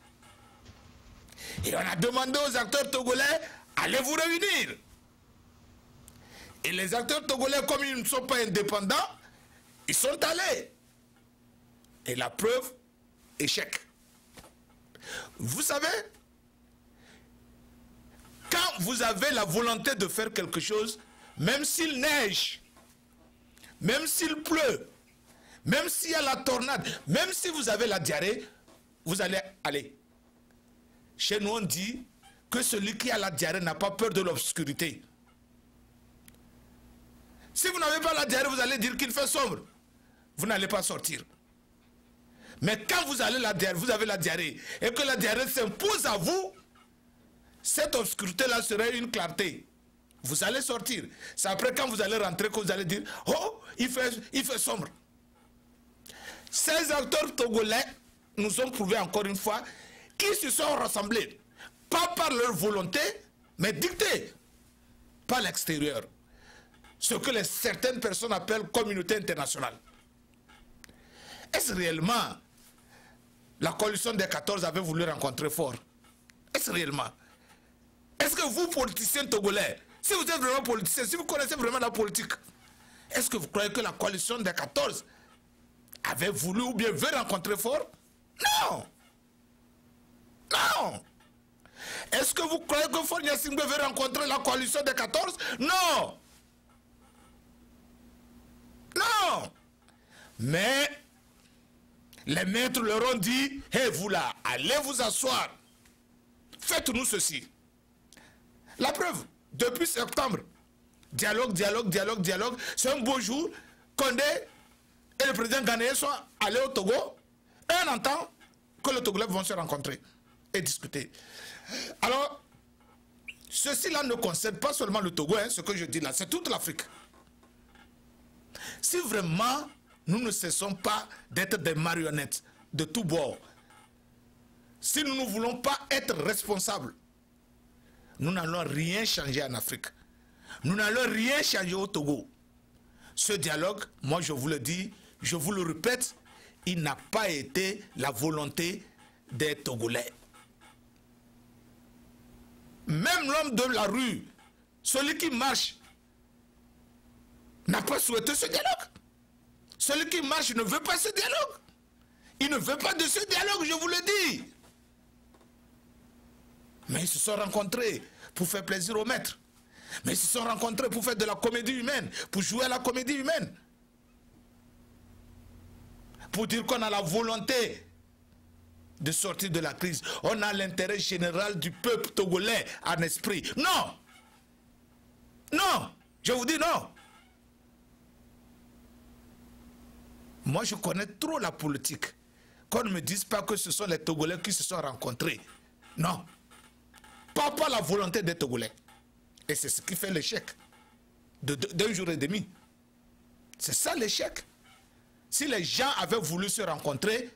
Et on a demandé aux acteurs togolais, allez vous réunir. Et les acteurs togolais, comme ils ne sont pas indépendants, ils sont allés. Et la preuve, échec. Vous savez, quand vous avez la volonté de faire quelque chose, même s'il neige, même s'il pleut, même s'il y a la tornade, même si vous avez la diarrhée, vous allez aller. Chez nous, on dit que celui qui a la diarrhée n'a pas peur de l'obscurité. Si vous n'avez pas la diarrhée, vous allez dire qu'il fait sombre. Vous n'allez pas sortir. Mais quand vous avez la diarrhée et que la diarrhée s'impose à vous, cette obscurité-là serait une clarté. Vous allez sortir. C'est après quand vous allez rentrer que vous allez dire « Oh, il fait sombre ». Ces acteurs togolais nous ont prouvé encore une fois qu'ils se sont rassemblés, pas par leur volonté, mais dictés par l'extérieur. Ce que certaines personnes appellent communauté internationale. Est-ce réellement la coalition des 14 avait voulu rencontrer Fort? Est-ce réellement? Est-ce que vous, politiciens togolais, si vous êtes vraiment politicien, si vous connaissez vraiment la politique, est-ce que vous croyez que la coalition des 14 avait voulu ou bien veut rencontrer Fort? Non! Non! Est-ce que vous croyez que Faure Gnassingbé veut rencontrer la coalition des 14? Non. Non. Mais les maîtres leur ont dit, hé vous là, allez vous asseoir. Faites-nous ceci. La preuve, depuis septembre, dialogue, dialogue, dialogue, dialogue. C'est un beau jour, Condé et le président ghanéen sont allés au Togo et on entend que les Togolais vont se rencontrer et discuter. Alors, ceci-là ne concerne pas seulement le Togo, hein, ce que je dis là, c'est toute l'Afrique. Si vraiment nous ne cessons pas d'être des marionnettes de tous bords, si nous ne voulons pas être responsables, nous n'allons rien changer en Afrique. Nous n'allons rien changer au Togo. Ce dialogue, moi je vous le dis, je vous le répète, il n'a pas été la volonté des Togolais. Même l'homme de la rue, celui qui marche, n'a pas souhaité ce dialogue. Celui qui marche ne veut pas ce dialogue. Il ne veut pas de ce dialogue, je vous le dis. Mais ils se sont rencontrés pour faire plaisir aux maîtres. Mais ils se sont rencontrés pour faire de la comédie humaine, pour jouer à la comédie humaine. Pour dire qu'on a la volonté de sortir de la crise. On a l'intérêt général du peuple togolais en esprit. Non! Non! Je vous dis non! Moi, je connais trop la politique. Qu'on ne me dise pas que ce sont les Togolais qui se sont rencontrés. Non. Pas la volonté des Togolais. Et c'est ce qui fait l'échec d'un jour et demi. C'est ça l'échec. Si les gens avaient voulu se rencontrer,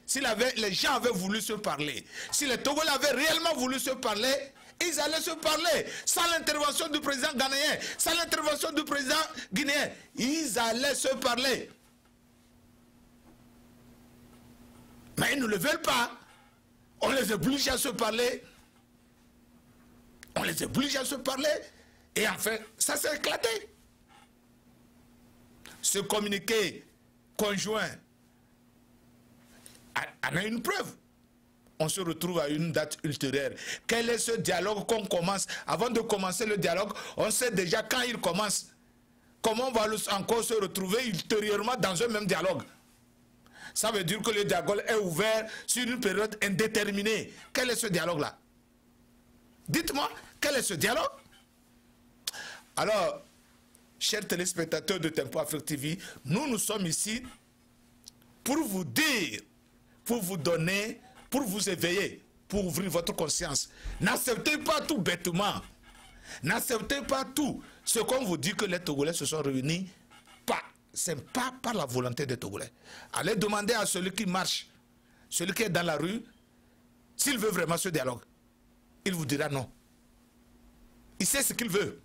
si les gens avaient voulu se parler, si les Togolais avaient réellement voulu se parler, ils allaient se parler. Sans l'intervention du président ghanéen, sans l'intervention du président guinéen, ils allaient se parler. Mais ils ne le veulent pas. On les oblige à se parler. On les oblige à se parler. Et enfin, ça s'est éclaté. Ce communiqué conjoint en a une preuve. On se retrouve à une date ultérieure. Quel est ce dialogue qu'on commence? Avant de commencer le dialogue, on sait déjà quand il commence. Comment on va encore se retrouver ultérieurement dans un même dialogue? Ça veut dire que le dialogue est ouvert sur une période indéterminée. Quel est ce dialogue-là? Dites-moi, quel est ce dialogue? Alors, chers téléspectateurs de Tempo Afrique TV, nous sommes ici pour vous dire, pour vous donner, pour vous éveiller, pour ouvrir votre conscience. N'acceptez pas tout bêtement. N'acceptez pas tout. Ce qu'on vous dit que les Togolais se sont réunis, ce n'est pas par la volonté des Togolais. Allez demander à celui qui marche, celui qui est dans la rue, s'il veut vraiment ce dialogue. Il vous dira non. Il sait ce qu'il veut.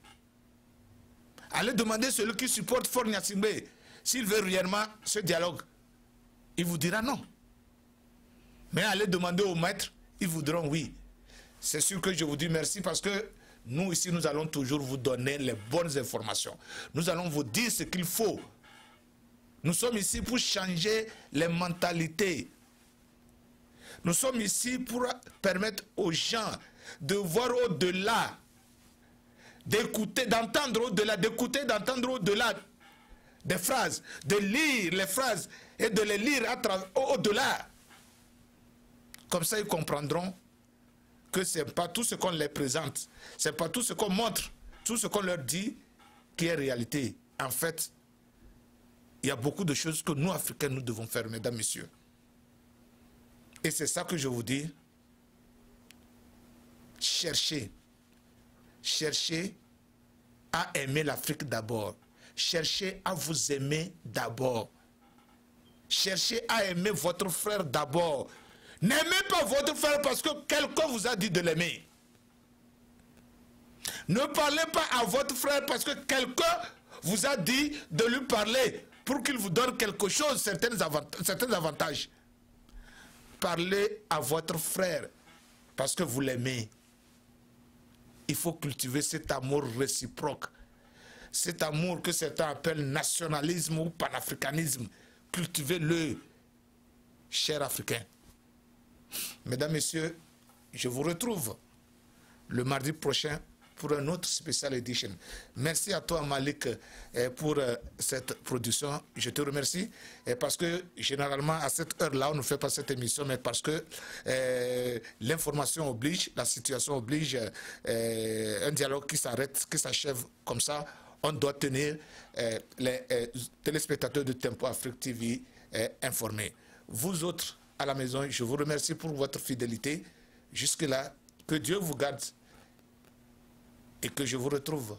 Allez demander à celui qui supporte Faure Gnassingbé, s'il veut réellement ce dialogue. Il vous dira non. Mais allez demander aux maîtres, ils vous diront oui. C'est sûr que je vous dis merci parce que nous ici, nous allons toujours vous donner les bonnes informations. Nous allons vous dire ce qu'il faut. Nous sommes ici pour changer les mentalités. Nous sommes ici pour permettre aux gens de voir au-delà, d'écouter, d'entendre au-delà, d'écouter, d'entendre au-delà des phrases, de lire les phrases et de les lire au-delà. Comme ça, ils comprendront que ce n'est pas tout ce qu'on les présente, ce n'est pas tout ce qu'on montre, tout ce qu'on leur dit qui est réalité. En fait, il y a beaucoup de choses que nous, Africains, nous devons faire, mesdames, messieurs. Et c'est ça que je vous dis. Cherchez. Cherchez à aimer l'Afrique d'abord. Cherchez à vous aimer d'abord. Cherchez à aimer votre frère d'abord. N'aimez pas votre frère parce que quelqu'un vous a dit de l'aimer. Ne parlez pas à votre frère parce que quelqu'un vous a dit de lui parler pour qu'il vous donne quelque chose, certains avantages. Parlez à votre frère parce que vous l'aimez. Il faut cultiver cet amour réciproque. Cet amour que certains appellent nationalisme ou panafricanisme. Cultivez-le, chers Africains. Mesdames, Messieurs, je vous retrouve le mardi prochain pour un autre spécial edition. Merci à toi Malik pour cette production. Je te remercie parce que généralement à cette heure-là on ne fait pas cette émission, mais parce que l'information oblige, la situation oblige, un dialogue qui s'arrête, qui s'achève comme ça, on doit tenir les téléspectateurs de Tempo Afrique TV informés. Vous autres à la maison, je vous remercie pour votre fidélité. Jusque-là, que Dieu vous garde et que je vous retrouve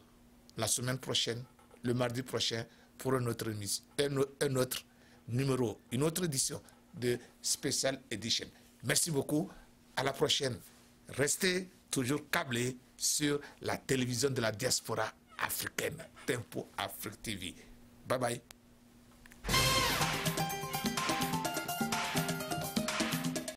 la semaine prochaine, le mardi prochain, pour un autre numéro, une autre édition de Special Edition. Merci beaucoup. À la prochaine. Restez toujours câblés sur la télévision de la diaspora africaine, Tempo Afrique TV. Bye bye.